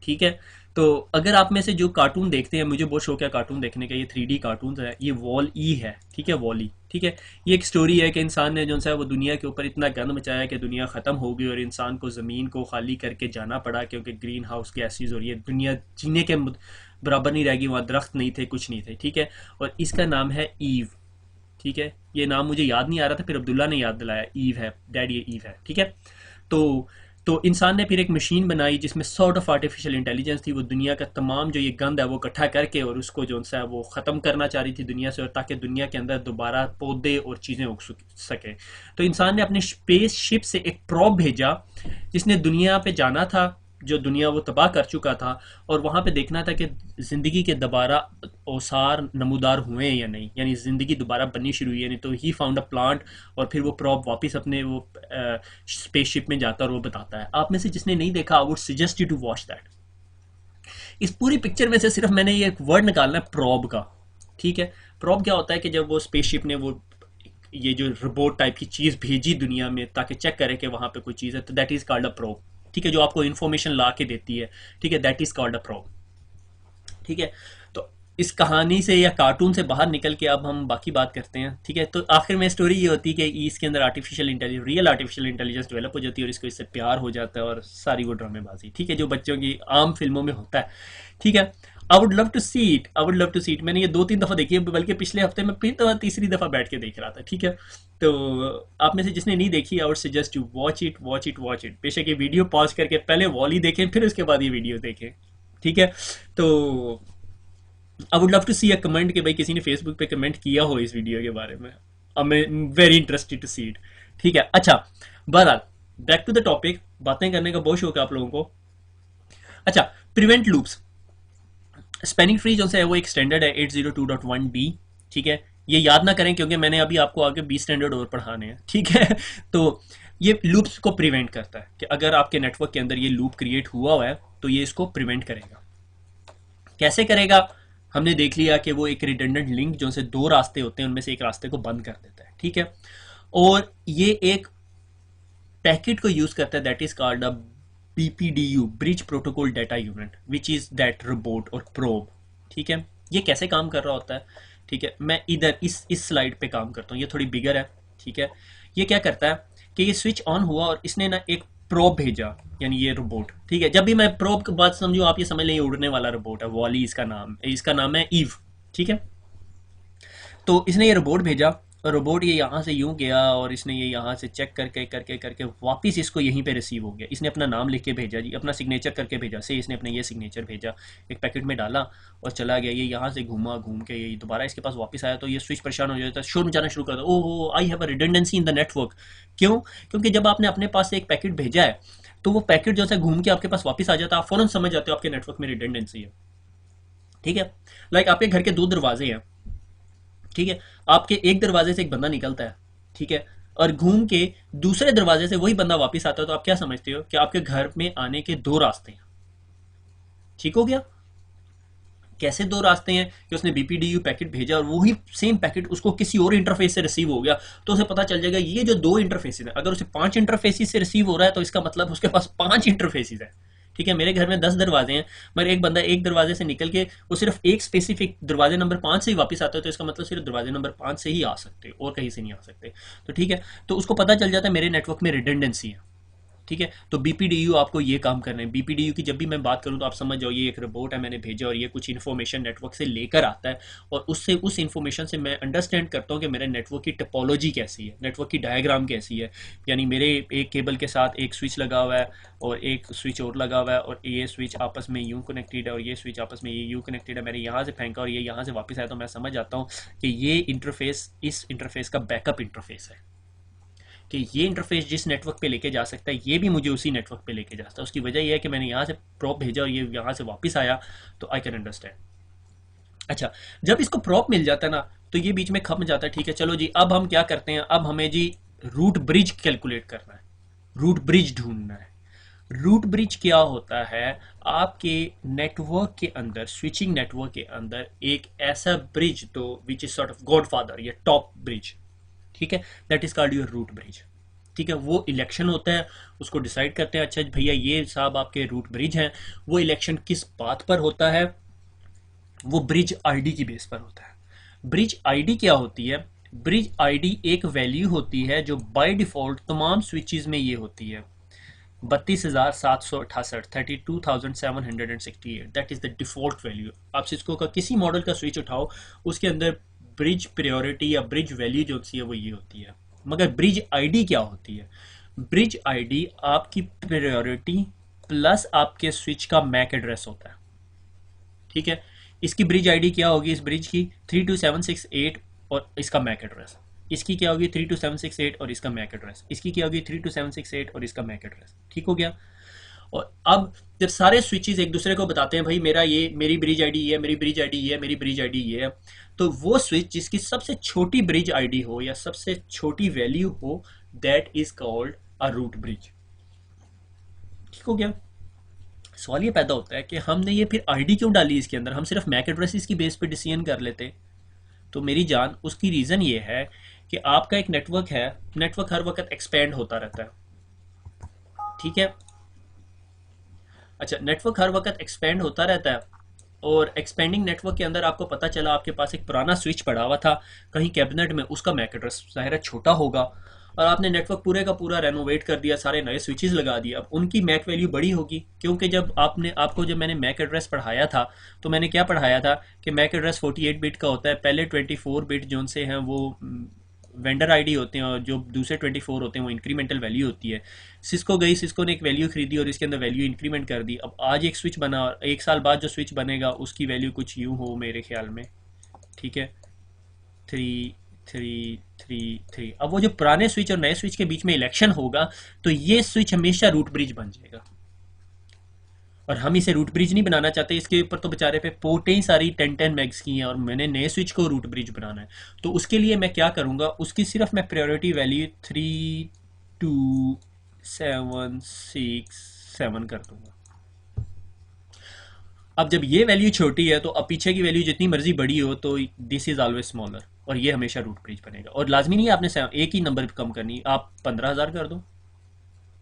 ठीक है, तो अगर आप में से जो कार्टून देखते हैं, मुझे बहुत शौक है कार्टून देखने का, ये 3D कार्टून है, ये वॉल ई है। ठीक है, वॉली। ठीक है, ये एक स्टोरी है कि इंसान ने जो है वो दुनिया के ऊपर इतना गंद मचाया कि दुनिया ख़त्म हो गई, और इंसान को ज़मीन को खाली करके जाना पड़ा, क्योंकि ग्रीन हाउस गैसेज और ये दुनिया जीने के बराबर नहीं रहेगी, वहाँ दरख्त नहीं थे, कुछ नहीं थे। ठीक है, और इसका नाम है ईव। ठीक है, ये नाम मुझे याद नहीं आ रहा था, फिर अब्दुल्ला ने याद दिलाया, ईव है डैड, ये ईव है। ठीक है, तो इंसान ने फिर एक मशीन बनाई जिसमें सॉर्ट ऑफ आर्टिफिशियल इंटेलिजेंस थी, वो दुनिया का तमाम जो ये गंद है वो इकट्ठा करके और उसको जो है वो ख़त्म करना चाह रही थी दुनिया से, और ताकि दुनिया के अंदर दोबारा पौधे और चीज़ें उग सके। तो इंसान ने अपने स्पेस शिप से एक प्रोब भेजा जिसने दुनिया पे जाना था, जो दुनिया वो तबाह कर चुका था, और वहाँ पे देखना था कि ज़िंदगी के दोबारा औसार नमूदार हुए हैं या नहीं, यानी ज़िंदगी दोबारा बननी शुरू हुई है नहीं। तो ही फाउंड अ प्लांट, और फिर वो प्रॉप वापस अपने वो स्पेसशिप में जाता है और वो बताता है। आप में से जिसने नहीं देखा, I would suggest you to watch that. इस पूरी पिक्चर में से सिर्फ मैंने ये एक वर्ड निकालना है, प्रॉब का। ठीक है, प्रॉब क्या होता है कि जब वो स्पेसशिप ने वो ये जो रोबोट टाइप की चीज़ भेजी दुनिया में ताकि चेक करे कि वहाँ पे कोई चीज़ है, तो that is called a probe. ठीक है, जो आपको इन्फॉर्मेशन ला के देती है। ठीक है, that is called a probe. ठीक है, तो इस कहानी से या कार्टून से बाहर निकल के अब हम बाकी बात करते हैं। ठीक है, तो आखिर में स्टोरी ये होती है कि इसके अंदर artificial intelligence, real artificial intelligence develop हो जाती है, और इसको इससे प्यार हो जाता है, और सारी वो ड्रामेबाजी। ठीक है, जो बच्चों की आम फिल्मों में होता है। ठीक है, I would love to see it, I would love to see it. मैंने ये 2-3 दफ़ा देखी है, बल्कि पिछले हफ्ते में फिर तो तीसरी दफ़ा बैठ के देख रहा था। ठीक है, तो आप में से जिसने नहीं देखी, आई would suggest you watch it, watch it, watch it. बेशक ये वीडियो पॉज करके पहले वॉली देखें, फिर उसके बाद ये वीडियो देखें। ठीक है, तो I would love to see a comment कि भाई किसी ने फेसबुक पे कमेंट किया हो इस वीडियो के बारे में। I am very interested to see it. ठीक है, अच्छा, बहरहाल बैक टू द टॉपिक। बातें करने का बहुत शौक है आप लोगों को। अच्छा, प्रिवेंट लूप्स। स्पैनिंग ट्री जो है वो एक स्टैंडर्ड है 802.1b। ठीक है, ये याद ना करें क्योंकि मैंने अभी आपको आगे 20 स्टैंडर्ड और पढ़ाने हैं। ठीक है, तो ये लूप्स को प्रिवेंट करता है कि अगर आपके नेटवर्क के अंदर ये लूप क्रिएट हुआ है तो ये इसको प्रिवेंट करेगा। कैसे करेगा? हमने देख लिया कि वो एक रिडंडेंट लिंक जो से दो रास्ते होते हैं उनमें से एक रास्ते को बंद कर देता है, ठीक है। और ये एक पैकेट को यूज करता है that is called a BPDU, bridge protocol data unit, which is that robot और प्रोब, ठीक है। ये कैसे काम कर रहा होता है, ठीक है, मैं इधर इस स्लाइड पे काम करता हूँ, ये थोड़ी बिगर है, ठीक है। ये क्या करता है कि ये स्विच ऑन हुआ और इसने ना एक प्रोब भेजा, यानी ये रोबोट, ठीक है। जब भी मैं प्रोब की बात समझू आप ये समझ लें, उड़ने वाला रोबोट है, वॉली इसका नाम है ईव, ठीक है। तो इसने ये रोबोट भेजा और रोबोट ये यहाँ से यूं गया और इसने ये यहाँ से चेक करके करके करके वापस इसको यहीं पे रिसीव हो गया। इसने अपना नाम लिख के भेजा जी, अपना सिग्नेचर करके भेजा, से इसने अपना ये सिग्नेचर भेजा, एक पैकेट में डाला और चला गया। ये यहाँ से घूमा, घूम के ये दोबारा इसके पास वापस आया तो ये स्विच परेशान हो जाता है, शोर मचाना शुरू करता है, oh I have a redundancy in the network. क्यों? क्योंकि जब आपने अपने पास से एक पैकेट भेजा है तो वो पैकेट जो है घूम के आपके पास वापस आ जाता है, आप फौरन समझ जाते हो आपके नेटवर्क में रिडंडेंसी है, ठीक है। लाइक आपके घर के दो दरवाजे हैं, ठीक है, आपके एक दरवाजे से एक बंदा निकलता है, ठीक है, और घूम के दूसरे दरवाजे से वही बंदा वापस आता है, तो आप क्या समझते हो कि आपके घर में आने के दो रास्ते हैं, ठीक हो गया। कैसे दो रास्ते हैं कि उसने बीपीडीयू पैकेट भेजा और वही सेम पैकेट उसको किसी और इंटरफेस से रिसीव हो गया, तो उसे पता चल जाएगा ये जो दो इंटरफेसेस है, अगर उसे 5 इंटरफेसेस से रिसीव हो रहा है तो इसका मतलब उसके पास 5 इंटरफेसेस है, ठीक है। मेरे घर में 10 दरवाजे हैं, मगर एक बंदा एक दरवाजे से निकल के वो सिर्फ एक स्पेसिफिक दरवाजे नंबर 5 से ही वापस आता है, तो इसका मतलब सिर्फ दरवाजे नंबर 5 से ही आ सकते और कहीं से नहीं आ सकते, तो ठीक है। तो उसको पता चल जाता है मेरे नेटवर्क में रिडंडेंसी है, ठीक है। तो बीपीडीयू आपको ये काम करना है। बीपीडीयू की जब भी मैं बात करूं तो आप समझ जाओ ये एक रोबोट है, मैंने भेजा और ये कुछ इन्फॉर्मेशन नेटवर्क से लेकर आता है और उससे उस इन्फॉर्मेशन से मैं अंडरस्टैंड करता हूं कि मेरे नेटवर्क की टोपोलॉजी कैसी है, नेटवर्क की डायग्राम कैसी है। यानी मेरे एक केबल के साथ एक स्विच लगा हुआ है और एक स्विच और लगा हुआ है और ये स्विच आपस में यूं कनेक्टेड है और ये स्विच आपस में ये यूं कनेक्टेड है, मैंने यहाँ से फेंका और ये यहाँ से वापस आया, तो मैं समझ जाता हूँ कि ये इंटरफेस इस इंटरफेस का बैकअप इंटरफेस है, कि ये इंटरफेस जिस नेटवर्क पे लेके जा सकता है ये भी मुझे उसी नेटवर्क पे लेके जा सकता है। उसकी वजह यह है कि मैंने यहाँ से प्रॉप भेजा और ये यहाँ से वापस आया, तो आई कैन अंडरस्टैंड। अच्छा, जब इसको प्रॉप मिल जाता है ना तो ये बीच में खप जाता है, ठीक है। चलो जी, अब हम क्या करते हैं, अब हमें जी रूट ब्रिज कैलकुलेट करना है, रूट ब्रिज ढूंढना है। रूट ब्रिज क्या होता है? आपके नेटवर्क के अंदर, स्विचिंग नेटवर्क के अंदर एक ऐसा ब्रिज तो which is sort of godfather या टॉप ब्रिज, ठीक है, that is called your root bridge, ठीक है। वो इलेक्शन होता है, उसको डिसाइड करते हैं, अच्छा भैया ये साहब आपके रूट ब्रिज हैं। वो इलेक्शन किस बात पर होता है? वो ब्रिज आईडी की बेस पर होता है। ब्रिज आईडी क्या होती है? ब्रिज आईडी एक वैल्यू होती है जो बाय डिफॉल्ट तमाम स्विचेस में ये होती है 32,768, 32,768, that is the default value. आप सिस्को का किसी मॉडल का स्विच उठाओ, उसके अंदर ब्रिज प्रायोरिटी या ब्रिज वैल्यू जो होती है वो ये होती है। मगर ब्रिज आईडी क्या होती है? ब्रिज आईडी आपकी प्रायोरिटी प्लस आपके स्विच का मैक एड्रेस होता है, ठीक है। इसकी ब्रिज आईडी क्या होगी? इस ब्रिज की 32768 और इसका मैक एड्रेस। इसकी क्या होगी? 32768 और इसका मैक एड्रेस। इसकी क्या होगी? 32768 और इसका मैक एड्रेस, ठीक हो गया। और अब जब सारे स्विचेस एक दूसरे को बताते हैं भाई मेरा ये, मेरी ब्रिज आईडी ये है, मेरी ब्रिज आईडी ये है, मेरी ब्रिज आईडी ये है, तो वो स्विच जिसकी सबसे छोटी ब्रिज आईडी हो या सबसे छोटी वैल्यू हो, that is called a root bridge, ठीक हो गया। सवाल ये पैदा होता है कि हमने ये फिर आईडी क्यों डाली इसके अंदर, हम सिर्फ मैक एड्रेसेस की बेस पे डिसीजन कर लेते। तो मेरी जान, उसकी रीजन ये है कि आपका एक नेटवर्क है, नेटवर्क हर वक्त एक्सपेंड होता रहता है, ठीक है। अच्छा, नेटवर्क हर वक्त एक्सपेंड होता रहता है और एक्सपेंडिंग नेटवर्क के अंदर आपको पता चला आपके पास एक पुराना स्विच पड़ा हुआ था कहीं कैबिनेट में, उसका मैक एड्रेस ज़ाहिर है छोटा होगा और आपने नेटवर्क पूरे का पूरा रेनोवेट कर दिया, सारे नए स्विचेस लगा दिए, अब उनकी मैक वैल्यू बड़ी होगी, क्योंकि जब मैंने मैक एड्रेस पढ़ाया था तो मैंने क्या पढ़ाया था कि मैक एड्रेस 48 बिट का होता है, पहले 24 बिट जो से हैं वो वेंडर आईडी होते हैं और जो दूसरे 24 होते हैं वो इंक्रीमेंटल वैल्यू होती है। सिस्को ने एक वैल्यू खरीदी और इसके अंदर वैल्यू इंक्रीमेंट कर दी। अब आज एक स्विच बना और एक साल बाद जो स्विच बनेगा उसकी वैल्यू कुछ यूं हो मेरे ख्याल में, ठीक है, 3 अब वो जो पुराने स्विच और नए स्विच के बीच में इलेक्शन होगा तो ये स्विच हमेशा रूट ब्रिज बन जाएगा और हम इसे रूट ब्रिज नहीं बनाना चाहते। इसके ऊपर तो बेचारे पे पोर्टें ही सारी 10 मैग्स की हैं और मैंने नए स्विच को रूट ब्रिज बनाना है, तो उसके लिए मैं क्या करूंगा, उसकी सिर्फ मैं प्रायोरिटी वैल्यू 32767 कर दूंगा। अब जब ये वैल्यू छोटी है तो अब पीछे की वैल्यू जितनी मर्जी बड़ी हो तो दिस इज ऑलवेज स्मॉलर, और ये हमेशा रूट ब्रिज बनेगा। और लाजमी नहीं है आपने एक ही नंबर कम करनी, आप 15,000 कर दो,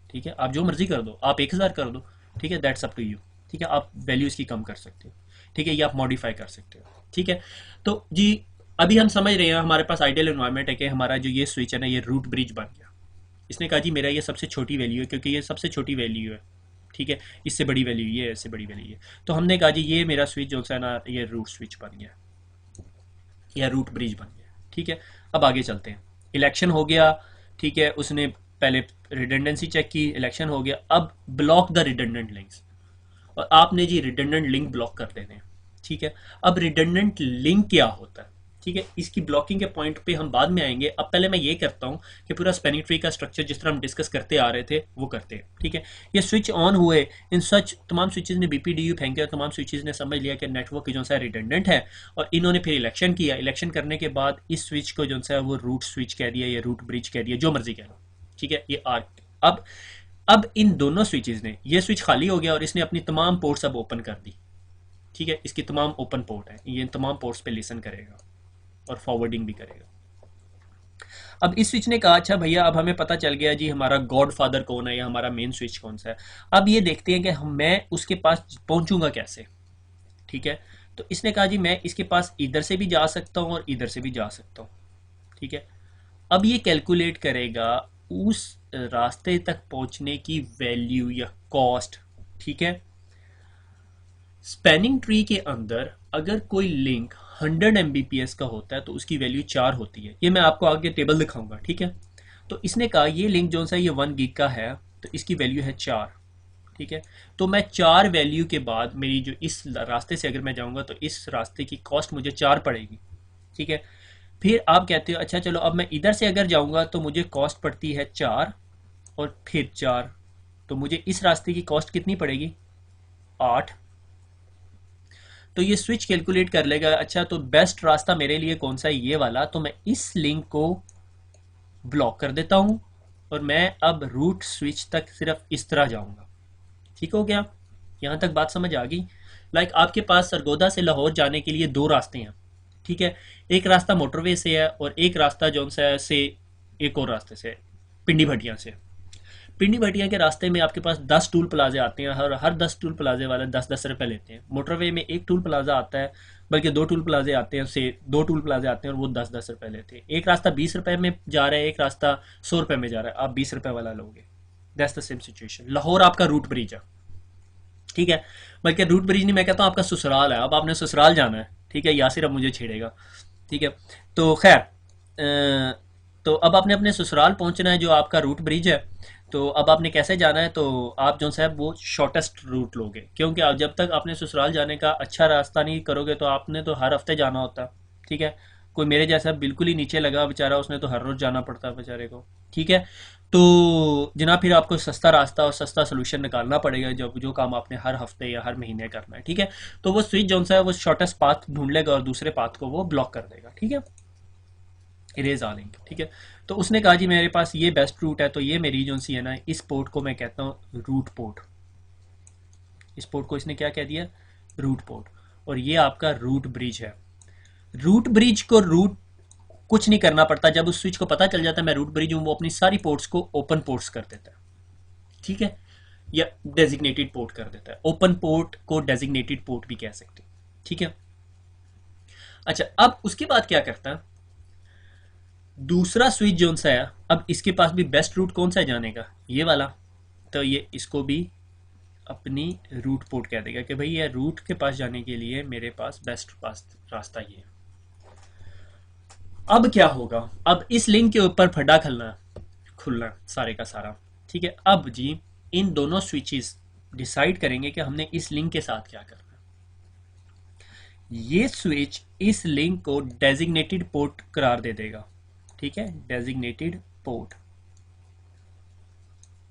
ठीक है, आप जो मर्जी कर दो, आप 1,000 कर दो, ठीक है, दैट्स अप टू यू, ठीक है, आप वैल्यू इसकी कम कर सकते हो, ठीक है, ये आप मॉडिफाई कर सकते हो, ठीक है। तो जी अभी हम समझ रहे हैं हमारे पास आइडियल एनवायरनमेंट है कि हमारा जो ये स्विच है ना ये रूट ब्रिज बन गया। इसने कहा जी मेरा ये सबसे छोटी वैल्यू है क्योंकि ये सबसे छोटी वैल्यू है, ठीक है, इससे बड़ी वैल्यू ये है, इससे बड़ी वैल्यू ये, तो हमने कहा जी ये मेरा स्विच जो है ना ये रूट स्विच बन गया या रूट ब्रिज बन गया, ठीक है। अब आगे चलते हैं, इलेक्शन हो गया, ठीक है, उसने पहले रिडंडेंसी चेक की, इलेक्शन हो गया, अब ब्लॉक द रिडंडेंट लिंक्स, और आपने जी रिडंडेंट लिंक ब्लॉक कर देने हैं, ठीक है। अब रिडंडेंट लिंक क्या होता है, ठीक है, इसकी ब्लॉकिंग के पॉइंट पे हम बाद में आएंगे। अब पहले मैं ये करता हूं कि पूरा स्पैनिंग ट्री का स्ट्रक्चर जिस तरह हम डिस्कस करते आ रहे थे वो करते हैं, ठीक है। ये स्विच ऑन हुए, इन सच तमाम स्विचेस ने बीपीडीयू फेंके और तमाम स्विचेस ने समझ लिया कि नेटवर्क जो सा रिडंडेंट है, और इन्होंने फिर इलेक्शन किया, इलेक्शन करने के बाद इस स्विच को जो सा वो रूट स्विच कह दिया या रूट ब्रिज कह दिया, जो मर्जी कह लो, ठीक है, ये आर्क। अब इन दोनों स्विचेस ने, ये स्विच खाली हो गया और इसने अपनी तमाम पोर्ट्स अब ओपन कर दी, ठीक है, इसकी तमाम ओपन पोर्ट है, ये इन तमाम पोर्ट्स पे लिसन करेगा और फॉरवर्डिंग भी करेगा। अब इस स्विच ने कहा अच्छा भैया अब हमें पता चल गया जी हमारा गॉड फादर कौन है या हमारा मेन स्विच कौन सा है, अब ये देखते हैं कि मैं उसके पास पहुंचूंगा कैसे, ठीक है। तो इसने कहा जी मैं इसके पास इधर से भी जा सकता हूं और इधर से भी जा सकता हूं, ठीक है। अब ये कैलकुलेट करेगा उस रास्ते तक पहुंचने की वैल्यू या कॉस्ट, ठीक है। स्पैनिंग ट्री के अंदर अगर कोई लिंक 100 एमबीपीएस का होता है तो उसकी वैल्यू 4 होती है, ये मैं आपको आगे टेबल दिखाऊंगा, ठीक है। तो इसने कहा ये लिंक जो सा ये 1 गीग का है तो इसकी वैल्यू है 4, ठीक है। तो मैं 4 वैल्यू के बाद मेरी जो इस रास्ते से अगर मैं जाऊंगा तो इस रास्ते की कॉस्ट मुझे 4 पड़ेगी, ठीक है। फिर आप कहते हो अच्छा चलो अब मैं इधर से अगर जाऊंगा तो मुझे कॉस्ट पड़ती है 4 और फिर 4, तो मुझे इस रास्ते की कॉस्ट कितनी पड़ेगी 8। तो ये स्विच कैलकुलेट कर लेगा अच्छा तो बेस्ट रास्ता मेरे लिए कौन सा है ये वाला, तो मैं इस लिंक को ब्लॉक कर देता हूं और मैं अब रूट स्विच तक सिर्फ इस तरह जाऊंगा, ठीक हो गया, यहां तक बात समझ आ गई। लाइक आपके पास सरगोदा से लाहौर जाने के लिए 2 रास्ते हैं, ठीक है, एक रास्ता मोटरवे से है और एक रास्ता जो से एक और रास्ते से पिंडी भटिया से। पिंडी भटिया के रास्ते में आपके पास 10 टूल प्लाजे आते हैं, हर 10 टूल प्लाजे वाले 10-10 रुपए लेते हैं। मोटरवे में एक टूल प्लाजा आता है, बल्कि 2 टूल प्लाजे आते हैं, से 2 टूल प्लाजे आते हैं और वो 10-10 रुपए लेते हैं। एक रास्ता 20 रुपए में जा रहा है, एक रास्ता 100 रुपए में जा रहा है, आप 20 रुपए वाला लोगे। That's the same situation. Lahore आपका रूट ब्रिज है, ठीक है, बल्कि रूट ब्रिज नहीं, मैं कहता हूँ आपका ससुराल है, अब आपने ससुराल जाना है, ठीक है, यासिर अब मुझे छेड़ेगा, ठीक है। तो खैर तो अब आपने अपने ससुराल पहुंचना है जो आपका रूट ब्रिज है। तो अब आपने कैसे जाना है, तो आप जो है वो शॉर्टेस्ट रूट लोगे, क्योंकि आप जब तक आपने ससुराल जाने का अच्छा रास्ता नहीं करोगे तो आपने तो हर हफ्ते जाना होता है, ठीक है। कोई मेरे जैसा बिल्कुल ही नीचे लगा बेचारा, उसने तो हर रोज जाना पड़ता है बेचारे को, ठीक है। तो जनाब फिर आपको सस्ता रास्ता और सस्ता सोल्यूशन निकालना पड़ेगा जब जो काम आपने हर हफ्ते या हर महीने करना है, ठीक है। तो वो स्विच जो है वो शॉर्टेस्ट पाथ ढूंढ लेगा और दूसरे पाथ को वो ब्लॉक कर देगा, ठीक है, इरेज आ लेंगे, ठीक है। तो उसने कहा जी मेरे पास ये बेस्ट रूट है, तो ये मेरी जो सी है ना इस पोर्ट को मैं कहता हूँ रूट पोर्ट, इस पोर्ट को इसने क्या कह दिया रूट पोर्ट, और ये आपका रूट ब्रिज है। रूट ब्रिज को रूट कुछ नहीं करना पड़ता, जब उस स्विच को पता चल जाता है मैं रूट ब्रिज हूं वो अपनी सारी पोर्ट्स को ओपन पोर्ट्स कर देता है, ठीक है, या डेजिग्नेटेड पोर्ट कर देता है। ओपन पोर्ट को डेजिग्नेटेड पोर्ट भी कह सकते हैं, ठीक है। अच्छा अब उसके बाद क्या करता है दूसरा स्विच जोन सा है, अब इसके पास भी बेस्ट रूट कौन सा है जाने का ये वाला, तो ये इसको भी अपनी रूट पोर्ट कह देगा कि भाई ये रूट के पास जाने के लिए मेरे पास बेस्ट रास्ता ये है। अब क्या होगा, अब इस लिंक के ऊपर फड्डा खुलना सारे का सारा, ठीक है। अब जी इन दोनों स्विचेस डिसाइड करेंगे कि हमने इस लिंक के साथ क्या करना है। ये स्विच इस लिंक को डेजिग्नेटेड पोर्ट करार दे देगा, ठीक है, डेजिग्नेटेड पोर्ट।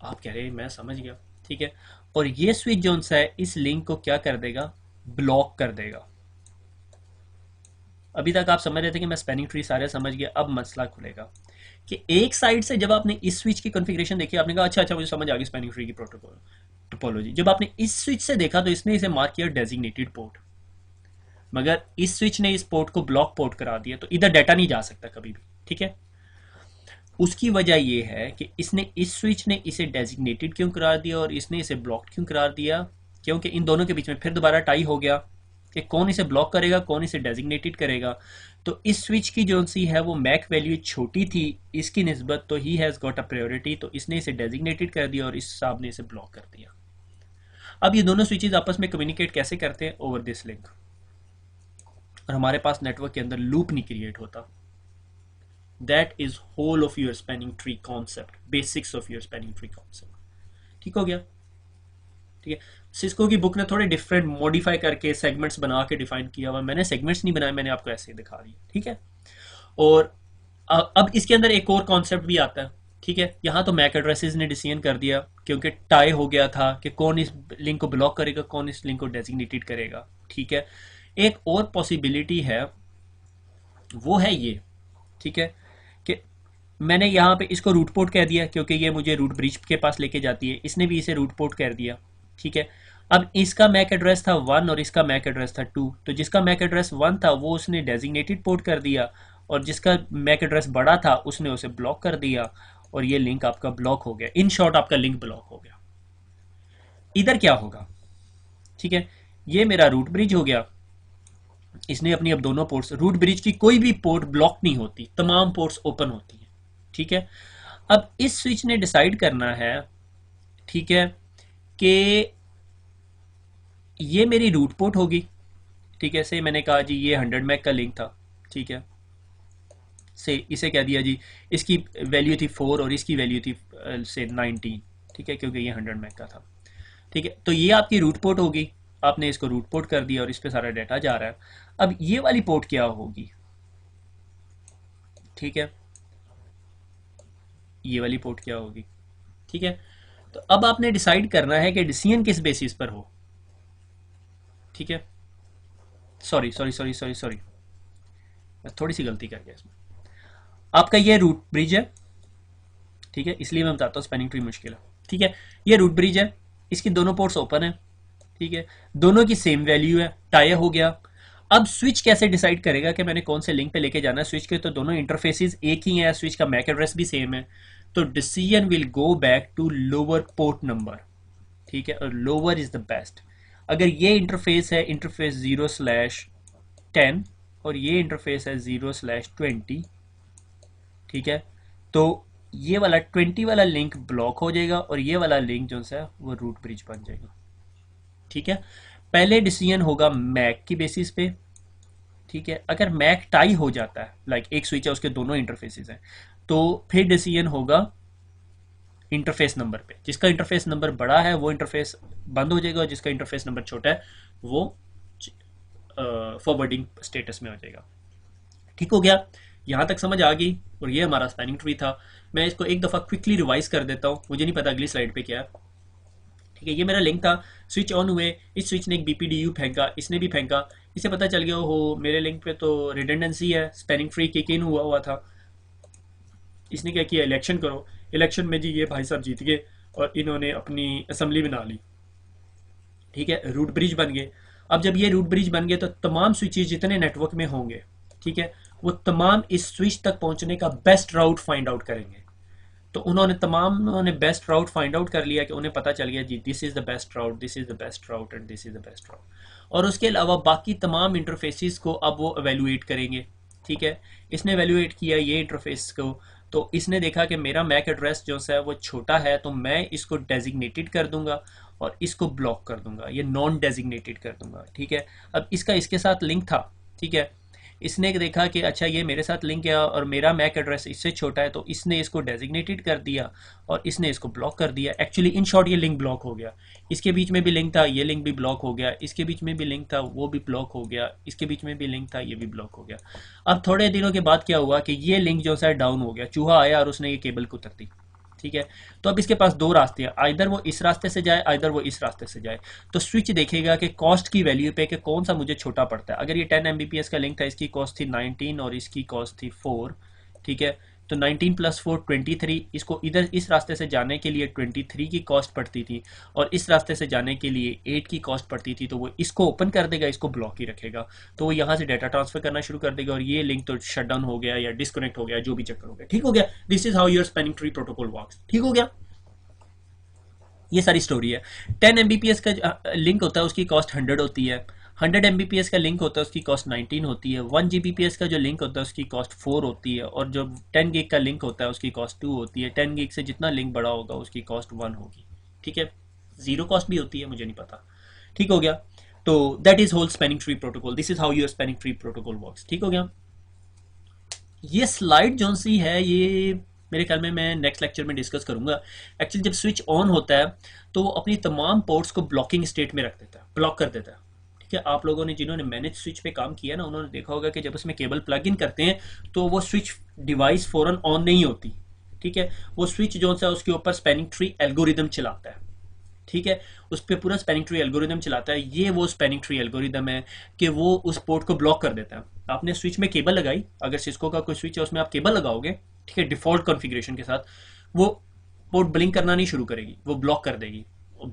आप कह रहे हैं मैं समझ गया, ठीक है। और ये स्विच जो है इस लिंक को क्या कर देगा ब्लॉक कर देगा। अभी तक आप समझ रहे थे कि मैं स्पैनिंग ट्री सारे समझ गया, अब मसला खुलेगा कि एक साइड से जब आपने इस स्विच की कॉन्फ़िगरेशन देखी, आपने कहा अच्छा अच्छा मुझे समझ आ गई स्पैनिंग ट्री की प्रोटोकॉल टोपोलॉजी। जब आपने इस स्विच से देखा तो इसने इसे मार्क किया डेजिग्नेटेड पोर्ट, मगर इस स्विच ने इस पोर्ट को ब्लॉक पोर्ट करा दिया, तो इधर डाटा नहीं जा सकता कभी भी, ठीक है। उसकी वजह यह है कि इसने इस स्विच ने इसे डेजिग्नेटेड क्यों करार दिया और इसने इसे ब्लॉक क्यों करार दिया, क्योंकि इन दोनों के बीच में फिर दोबारा टाई हो गया कि कौन इसे ब्लॉक करेगा कौन इसे डेजिग्नेटेड करेगा। तो इस स्विच की जो सी है वो मैक वैल्यू छोटी थी इसकी निस्बत, तो he has got a priority, तो इसने इसे डेजिग्नेटेड कर दिया और इस साहब ने इसे ब्लॉक कर दिया। अब ये दोनों स्विचेस आपस में कम्युनिकेट कैसे करते हैं? Over this link. और हमारे पास नेटवर्क के अंदर लूप नहीं क्रिएट होता। That is whole of your spanning tree concept, basics of your spanning tree concept. ठीक हो गया? ठीक है। सिस्को की बुक ने थोड़े डिफरेंट मॉडिफाई करके सेगमेंट्स बना के डिफाइन किया हुआ, मैंने सेगमेंट्स नहीं बनाए, मैंने आपको ऐसे ही दिखा दिया। ठीक है। और अब इसके अंदर एक और कॉन्सेप्ट भी आता है। ठीक है। यहाँ तो मैक एड्रेसेस ने डिसीजन कर दिया क्योंकि टाई हो गया था कि कौन इस लिंक को ब्लॉक करेगा कौन इस लिंक को डेजिग्नेटेड करेगा। ठीक है। एक और पॉसिबिलिटी है, वो है ये। ठीक है कि मैंने यहाँ पे इसको रूट पोर्ट कह दिया क्योंकि ये मुझे रूट ब्रिज के पास लेके जाती है, इसने भी इसे रूट पोर्ट कर दिया। ठीक है। अब इसका मैक एड्रेस था 1 और इसका मैक एड्रेस था 2, तो जिसका मैक एड्रेस 1 था वो उसने डेजिग्नेटेड पोर्ट कर दिया और जिसका मैक एड्रेस बड़ा था उसने उसे ब्लॉक कर दिया और ये लिंक आपका ब्लॉक हो गया। इन शॉर्ट आपका लिंक ब्लॉक हो गया। इधर क्या होगा? ठीक है, ये मेरा रूट ब्रिज हो गया, इसने अपनी अब दोनों पोर्ट्स, रूट ब्रिज की कोई भी पोर्ट ब्लॉक नहीं होती, तमाम पोर्ट्स ओपन होती हैं। ठीक है। अब इस स्विच ने डिसाइड करना है, ठीक है, कि ये मेरी रूट पोर्ट होगी। ठीक है, से मैंने कहा जी ये 100 मैक का लिंक था। ठीक है, से इसे कह दिया जी इसकी वैल्यू थी 4 और इसकी वैल्यू थी से 19। ठीक है, क्योंकि ये 100 मैक का था। ठीक है, तो ये आपकी रूट पोर्ट होगी, आपने इसको रूट पोर्ट कर दिया और इस पे सारा डाटा जा रहा है। अब ये वाली पोर्ट क्या होगी? ठीक है, ये वाली पोर्ट क्या होगी? ठीक है, तो अब आपने डिसाइड करना है कि डिसीजन किस बेसिस पर हो। ठीक है, sorry sorry sorry sorry sorry, मैं थोड़ी सी गलती कर गया इसमें। आपका ये रूट ब्रिज है। ठीक है, इसलिए मैं बताता हूँ स्पैनिंग ट्री मुश्किल है। ठीक है, ये रूट ब्रिज है, इसकी दोनों पोर्ट्स ओपन है। ठीक है, दोनों की सेम वैल्यू है, टाई हो गया। अब स्विच कैसे डिसाइड करेगा कि मैंने कौन से लिंक पे लेके जाना है? स्विच के तो दोनों इंटरफेसेस एक ही हैं, स्विच का मैक एड्रेस भी सेम है, तो decision will go back to lower port number. ठीक है, और लोअर इज द बेस्ट। अगर ये इंटरफेस है इंटरफेस 0/10 और ये इंटरफेस है 0/20, ठीक है, तो ये वाला 20 वाला लिंक ब्लॉक हो जाएगा और ये वाला लिंक जो है वो रूट ब्रिज बन जाएगा। ठीक है, पहले डिसीजन होगा मैक की बेसिस पे। ठीक है, अगर मैक टाई हो जाता है, लाइक एक स्विच है उसके दोनों इंटरफेसेस हैं, तो फिर डिसीजन होगा इंटरफेस नंबर पे। जिसका इंटरफेस नंबर बड़ा है वो इंटरफेस बंद हो जाएगा और जिसका इंटरफेस नंबर छोटा है वो फॉरवर्डिंग स्टेटस में हो जाएगा। ठीक हो गया? यहाँ तक समझ आ गई? और ये हमारा स्पैनिंग ट्री था। मैं इसको एक दफ़ा क्विकली रिवाइज कर देता हूँ, मुझे नहीं पता अगली स्लाइड पे क्या है। ठीक है, ये मेरा लिंक था, स्विच ऑन हुए, इस स्विच ने एक BPDU फेंका, इसने भी फेंका, इसे पता चल गया हो मेरे लिंक पे तो रिडंडेंसी है, स्पैनिंग ट्री किक इन हुआ था। इसने क्या किया, इलेक्शन करो, इलेक्शन में जी ये भाई साहब जीत गए और इन्होंने अपनी असेंबली बना ली। ठीक है, रूट ब्रिज बन गए। अब जब ये रूट ब्रिज बन गए तो तमाम स्विचेज जितने नेटवर्क में होंगे, ठीक है, वो तमाम इस स्विच तक पहुंचने का बेस्ट राउट फाइंड आउट करेंगे। तो उन्होंने बेस्ट राउट फाइंड आउट कर लिया कि उन्हें पता चल गया जी this is the best route, this is the best route and this is the best route. और उसके अलावा बाकी तमाम इंटरफेसेस को अब वो एवेल्युएट करेंगे। ठीक है, इसने एवेल्युएट किया ये इंटरफेस को, तो इसने देखा कि मेरा मैक एड्रेस जो है वो छोटा है, तो मैं इसको डेजिग्नेटेड कर दूंगा और इसको ब्लॉक कर दूंगा, ये नॉन डेजिग्नेटेड कर दूंगा। ठीक है, अब इसका इसके साथ लिंक था। ठीक है, इसने देखा कि अच्छा ये मेरे साथ लिंक है और मेरा मैक एड्रेस इससे छोटा है, तो इसने इसको डेजिग्नेटेड कर दिया और इसने इसको ब्लॉक कर दिया। एक्चुअली इन शॉर्ट ये लिंक ब्लॉक हो गया। इसके बीच में भी लिंक था, ये लिंक भी ब्लॉक हो गया, इसके बीच में भी लिंक था, वो भी ब्लॉक हो गया, इसके बीच में भी लिंक था, ये भी ब्लॉक हो गया। अब थोड़े दिनों के बाद क्या हुआ कि ये लिंक जो है डाउन हो गया, चूहा आया और उसने ये केबल को उतर दी। ठीक है, तो अब इसके पास दो रास्ते हैं, आइदर वो इस रास्ते से जाए, आइदर वो इस रास्ते से जाए। तो स्विच देखेगा कि कॉस्ट की वैल्यू पे कि कौन सा मुझे छोटा पड़ता है। अगर ये 10 Mbps का लिंक था, इसकी कॉस्ट थी 19 और इसकी कॉस्ट थी 4। ठीक है, तो 19 + 4 23, इसको इधर इस रास्ते से जाने के लिए 23 की कॉस्ट पड़ती थी और इस रास्ते से जाने के लिए 8 की कॉस्ट पड़ती थी, तो वो इसको ओपन कर देगा, इसको ब्लॉक ही रखेगा, तो वो यहाँ से डाटा ट्रांसफर करना शुरू कर देगा और ये लिंक तो शट डाउन हो गया या डिस्कनेक्ट हो गया, जो भी चक्कर हो गया, ठीक हो गया। This is how your spanning tree protocol works, ठीक हो गया। ये सारी स्टोरी है। 10 Mbps का लिंक होता है उसकी कॉस्ट 100 होती है, 100 Mbps का लिंक होता है उसकी कॉस्ट 19 होती है, 1 Gbps का जो लिंक होता है उसकी कॉस्ट 4 होती है, और जो 10 गिग का लिंक होता है उसकी कॉस्ट 2 होती है। 10 गिग से जितना लिंक बड़ा होगा उसकी कॉस्ट 1 होगी, ठीक है। जीरो कॉस्ट भी होती है, मुझे नहीं पता, ठीक हो गया। तो that is whole spanning tree protocol, this is how your spanning tree protocol works, ठीक हो गया। ये स्लाइड जो सी है ये मेरे ख्याल में मैं नेक्स्ट लेक्चर में डिस्कस करूंगा। एक्चुअली जब स्विच ऑन होता है तो वो अपनी तमाम पोर्ट्स को ब्लॉकिंग स्टेट में रख देता है, ब्लॉक कर देता है, ठीक है। आप लोगों ने जिन्होंने मैनेज स्विच पे काम किया ना, उन्होंने देखा होगा कि जब उसमें केबल प्लग इन करते हैं तो वो स्विच डिवाइस फौरन ऑन नहीं होती, ठीक है। वो स्विच जो सा उसके ऊपर स्पैनिंग ट्री एल्गोरिदम चलाता है, ठीक है, उस पर पूरा स्पैनिंग ट्री एल्गोरिदम चलाता है। ये वो स्पैनिंग ट्री एल्गोरिदम है कि वो उस पोर्ट को ब्लॉक कर देता है। आपने स्विच में केबल लगाई, अगर सिस्को का कोई स्विच है उसमें आप केबल लगाओगे, ठीक है, डिफॉल्ट कॉन्फ़िगरेशन के साथ, वो पोर्ट ब्लिंक करना नहीं शुरू करेगी, वो ब्लॉक कर देगी।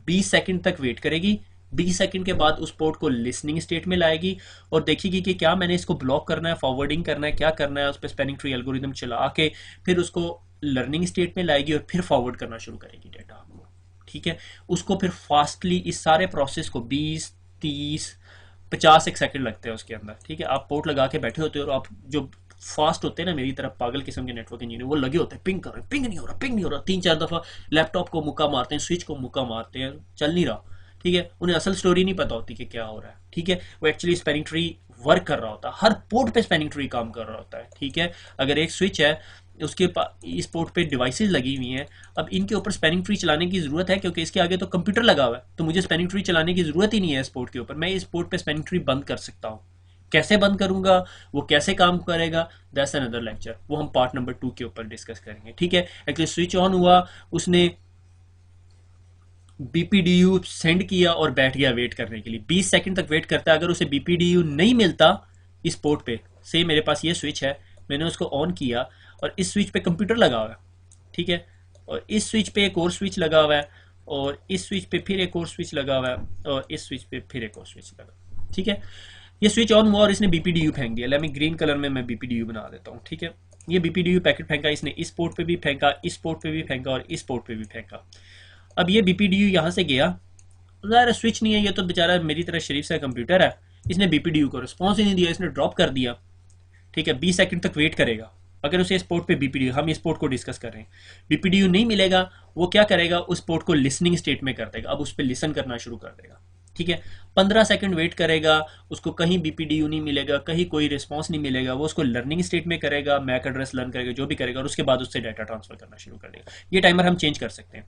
20 सेकंड तक वेट करेगी, 20 सेकंड के बाद उस पोर्ट को लिसनिंग स्टेट में लाएगी और देखेगी कि क्या मैंने इसको ब्लॉक करना है, फॉरवर्डिंग करना है, क्या करना है। उस पर स्पैनिंग ट्री एल्गोरिदम चला के फिर उसको लर्निंग स्टेट में लाएगी और फिर फॉरवर्ड करना शुरू करेगी डाटा, ठीक है। उसको फिर फास्टली इस सारे प्रोसेस को 20, 30, 50 एक सेकंड लगते हैं उसके अंदर, ठीक है। आप पोर्ट लगा के बैठे होते हो और आप जो फास्ट होते हैं ना, मेरी तरफ पागल किस्म के नेटवर्क इंजीनियर, वो लगे होते हैं पिंग कर रहे हैं, पिंग नहीं हो रहा, पिंग नहीं हो रहा, 3-4 दफा लैपटॉप को मुक्का मारते हैं, स्विच को मुक्का मारते हैं, चल नहीं रहा, ठीक है। उन्हें असल स्टोरी नहीं पता होती कि क्या हो रहा है, ठीक है। वो एक्चुअली स्पैनिंग ट्री वर्क कर रहा होता है, हर पोर्ट पे स्पैनिंग ट्री काम कर रहा होता है, ठीक है। अगर एक स्विच है उसके इस पोर्ट पे डिवाइसेस लगी हुई हैं, अब इनके ऊपर स्पैनिंग ट्री चलाने की जरूरत है क्योंकि इसके आगे तो कंप्यूटर लगा हुआ है, तो मुझे स्पैनिंग ट्री चलाने की जरूरत ही नहीं है इस पोर्ट के ऊपर। मैं इस पोर्ट पे स्पैनिंग ट्री बंद कर सकता हूँ। कैसे बंद करूंगा, वो कैसे काम करेगा, दैट्स अनदर लेक्चर, वो हम पार्ट नंबर 2 के ऊपर डिस्कस करेंगे, ठीक है। एक्चुअली स्विच ऑन हुआ, उसने बीपीडीयू सेंड किया और बैठ गया वेट करने के लिए, 20 सेकंड तक वेट करता है। अगर उसे बीपीडीयू नहीं मिलता इस पोर्ट पे, से मेरे पास ये स्विच है, मैंने उसको ऑन किया और इस स्विच पे कंप्यूटर लगा हुआ है, ठीक है, और इस स्विच पे एक और स्विच लगा हुआ है और इस स्विच पे फिर एक और स्विच लगा हुआ है और इस स्विच पे फिर एक और स्विच लगा, ठीक है। ये स्विच ऑन हुआ और इसने बीपीडीयू फेंक दिया। लेट मी ग्रीन कलर में मैं बीपीडीयू बना देता हूँ, ठीक है। ये बीपीडीयू पैकेट फेंका इसने, इस पोर्ट पे भी फेंका, इस पोर्ट पे भी फेंका और इस पोर्ट पे भी फेंका। अब ये बीपीडीयू यहाँ से गया, ज़ाहिर स्विच नहीं है, ये तो बेचारा मेरी तरह शरीफ सा कंप्यूटर है, इसने बीपीडीयू को रिस्पॉन्स ही नहीं दिया, इसने ड्रॉप कर दिया, ठीक है। 20 सेकंड तक वेट करेगा। अगर उसे इस पोर्ट पे बीपीडीयू, हम इस पोर्ट को डिस्कस कर रहे हैं, बीपीडीयू नहीं मिलेगा, वो क्या करेगा, उस पोर्ट को लिसनिंग स्टेट में कर देगा, अब उस पर लिसन करना शुरू कर देगा, ठीक है। 15 सेकंड वेट करेगा, उसको कहीं बीपीडीयू नहीं मिलेगा, कहीं कोई रिस्पॉन्स नहीं मिलेगा, वो उसको लर्निंग स्टेट में करेगा, मैक एड्रेस लर्न करेगा, जो भी करेगा, और उसके बाद उससे डाटा ट्रांसफर करना शुरू कर देगा। ये टाइमर हम चेंज कर सकते हैं।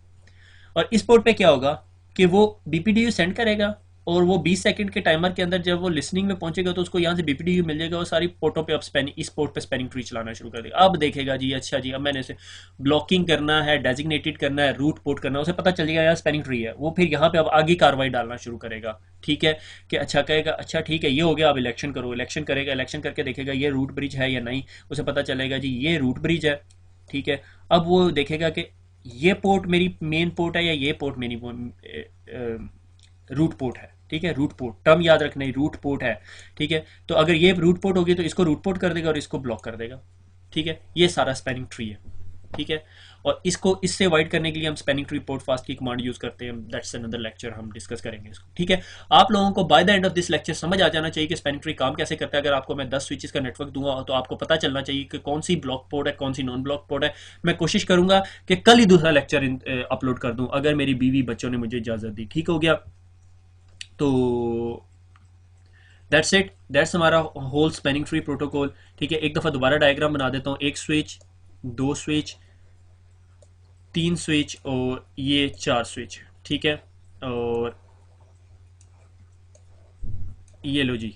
और इस पोर्ट पे क्या होगा कि वो बीपीडीयू सेंड करेगा और वो 20 सेकंड के टाइमर के अंदर जब वो लिसनिंग में पहुंचेगा तो उसको यहाँ से बीपीडीयू मिल जाएगा और सारी पोर्टों पे अब स्पैनिंग, इस पोर्ट पे स्पैनिंग ट्री चलाना शुरू कर देगा। अब देखेगा जी, अच्छा जी, अब मैंने इसे ब्लॉकिंग करना है, डेजिग्नेटेड करना है, रूट पोर्ट करना है, उसे पता चल जाएगा यार स्पैनिंग ट्री है। वो फिर यहाँ पे अब आगे कार्रवाई डालना शुरू करेगा, ठीक है, कि अच्छा कहेगा, अच्छा ठीक है ये हो गया, अब इलेक्शन करो, इलेक्शन करेगा, इलेक्शन करके देखेगा ये रूट ब्रिज है या नहीं, उसे पता चलेगा जी ये रूट ब्रिज है, ठीक है। अब वो देखेगा कि ये पोर्ट मेरी मेन पोर्ट है या ये पोर्ट मेरी रूट पोर्ट है, ठीक है। रूट पोर्ट टर्म याद रखना, रूट पोर्ट है, ठीक है। तो अगर ये रूट पोर्ट होगी तो इसको रूट पोर्ट कर देगा और इसको ब्लॉक कर देगा, ठीक है। ये सारा स्पैनिंग ट्री है, ठीक है। और इसको इससे अवॉइड करने के लिए हम स्पैनिंग ट्री पोर्ट फास्ट की कमांड यूज करते हैं, दैट्स अनदर लेक्चर, हम डिस्कस करेंगे इसको, ठीक है। आप लोगों को by the end of this lecture समझ आ जाना चाहिए कि स्पैनिंग ट्री काम कैसे करता है। अगर आपको मैं 10 स्विचेस का नेटवर्क दूंगा तो आपको पता चलना चाहिए कि कौन सी ब्लॉक पोर्ट है, कौन सी नॉन ब्लॉक पोर्ट है। मैं कोशिश करूंगा कि कल ही दूसरा लेक्चर अपलोड कर दूं, अगर मेरी बीवी बच्चों ने मुझे इजाजत दी, ठीक हो गया। तो दैट्स इट, दैट्स हमारा होल स्पैनिंग ट्री प्रोटोकॉल, ठीक है। एक दफ़ा दोबारा डायग्राम बना देता हूँ, एक स्विच, 2 स्विच, 3 स्विच और ये 4 स्विच, ठीक है। और ये लो जी,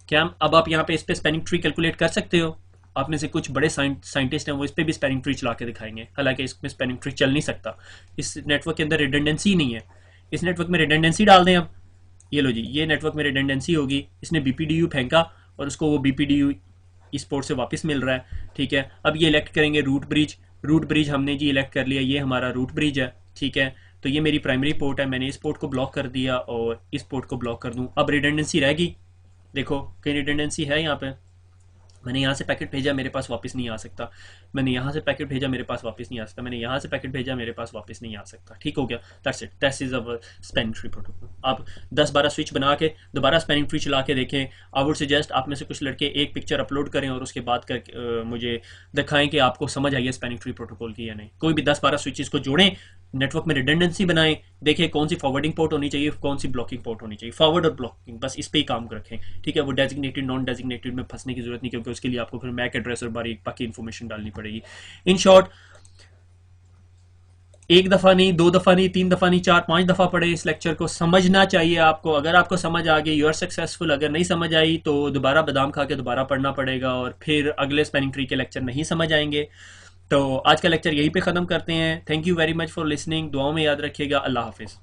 क्या अब आप यहाँ पे इस पे स्पैनिंग ट्री कैलकुलेट कर सकते हो। आप में से कुछ बड़े साइंटिस्ट हैं वो इस पे भी स्पैनिंग ट्री चला के दिखाएंगे, हालांकि इसमें स्पैनिंग ट्री चल नहीं सकता, इस नेटवर्क के अंदर रिडंडेंसी नहीं है। इस नेटवर्क में रिडंडेंसी डाल दें हम, ये लो जी, ये नेटवर्क में रिडंडेंसी होगी, इसने बीपीडीयू फेंका और उसको वो बीपीडीयू इस पोर्ट से वापस मिल रहा है। ठीक है, अब ये इलेक्ट करेंगे रूट ब्रिज। रूट ब्रिज हमने जी इलेक्ट कर लिया, ये हमारा रूट ब्रिज है। ठीक है, तो ये मेरी प्राइमरी पोर्ट है, मैंने इस पोर्ट को ब्लॉक कर दिया और इस पोर्ट को ब्लॉक कर दूं। अब रिडंडेंसी रहेगी, देखो कहीं रिडंडेंसी है यहाँ पे। मैंने यहाँ से पैकेट भेजा, मेरे पास वापस नहीं आ सकता। मैंने यहाँ से पैकेट भेजा, मेरे पास वापस नहीं आ सकता। मैंने यहाँ से पैकेट भेजा, मेरे पास वापस नहीं आ सकता। ठीक हो गया, that's it, that is our spanning tree protocol. आप 10-12 स्विच बना के दोबारा स्पैनिंग ट्री चला के देखें। आई वुड सजेस्ट आप में से कुछ लड़के एक पिक्चर अपलोड करें और उसके बाद कर मुझे दिखाएं कि आपको समझ आई है स्पैनिंग ट्री प्रोटोकॉल की या नहीं। कोई भी 10-12 स्विचेस को जोड़ें, नेटवर्क में रिडंडेंसी बनाएं, देखें कौन सी फॉरवर्डिंग पोर्ट होनी चाहिए, कौन सी ब्लॉकिंग पोर्ट होनी चाहिए। फॉरवर्ड और ब्लॉकिंग, बस इस पे ही काम रखें। ठीक है, वो डेजिग्नेटेड नॉन डेजिग्नेटेड में फंसने की जरूरत नहीं, क्योंकि उसके लिए आपको फिर मैक एड्रेस और बाकी इन्फॉर्मेशन डालनी पड़ेगी। इन शॉर्ट, एक दफा नहीं, 2 दफा नहीं, 3 दफा नहीं, 4-5 दफा पढ़े इस लेक्चर को, समझना चाहिए आपको। अगर आपको समझ आ गई, यू आर सक्सेसफुल। अगर नहीं समझ आई तो दोबारा बादाम खा के दोबारा पढ़ना पड़ेगा और फिर अगले स्पैनिंग ट्री के लेक्चर नहीं समझ आएंगे। तो आज का लेक्चर यहीं पे ख़त्म करते हैं। Thank you very much for listening. दुआओं में याद रखिएगा। अल्लाह हाफिज़।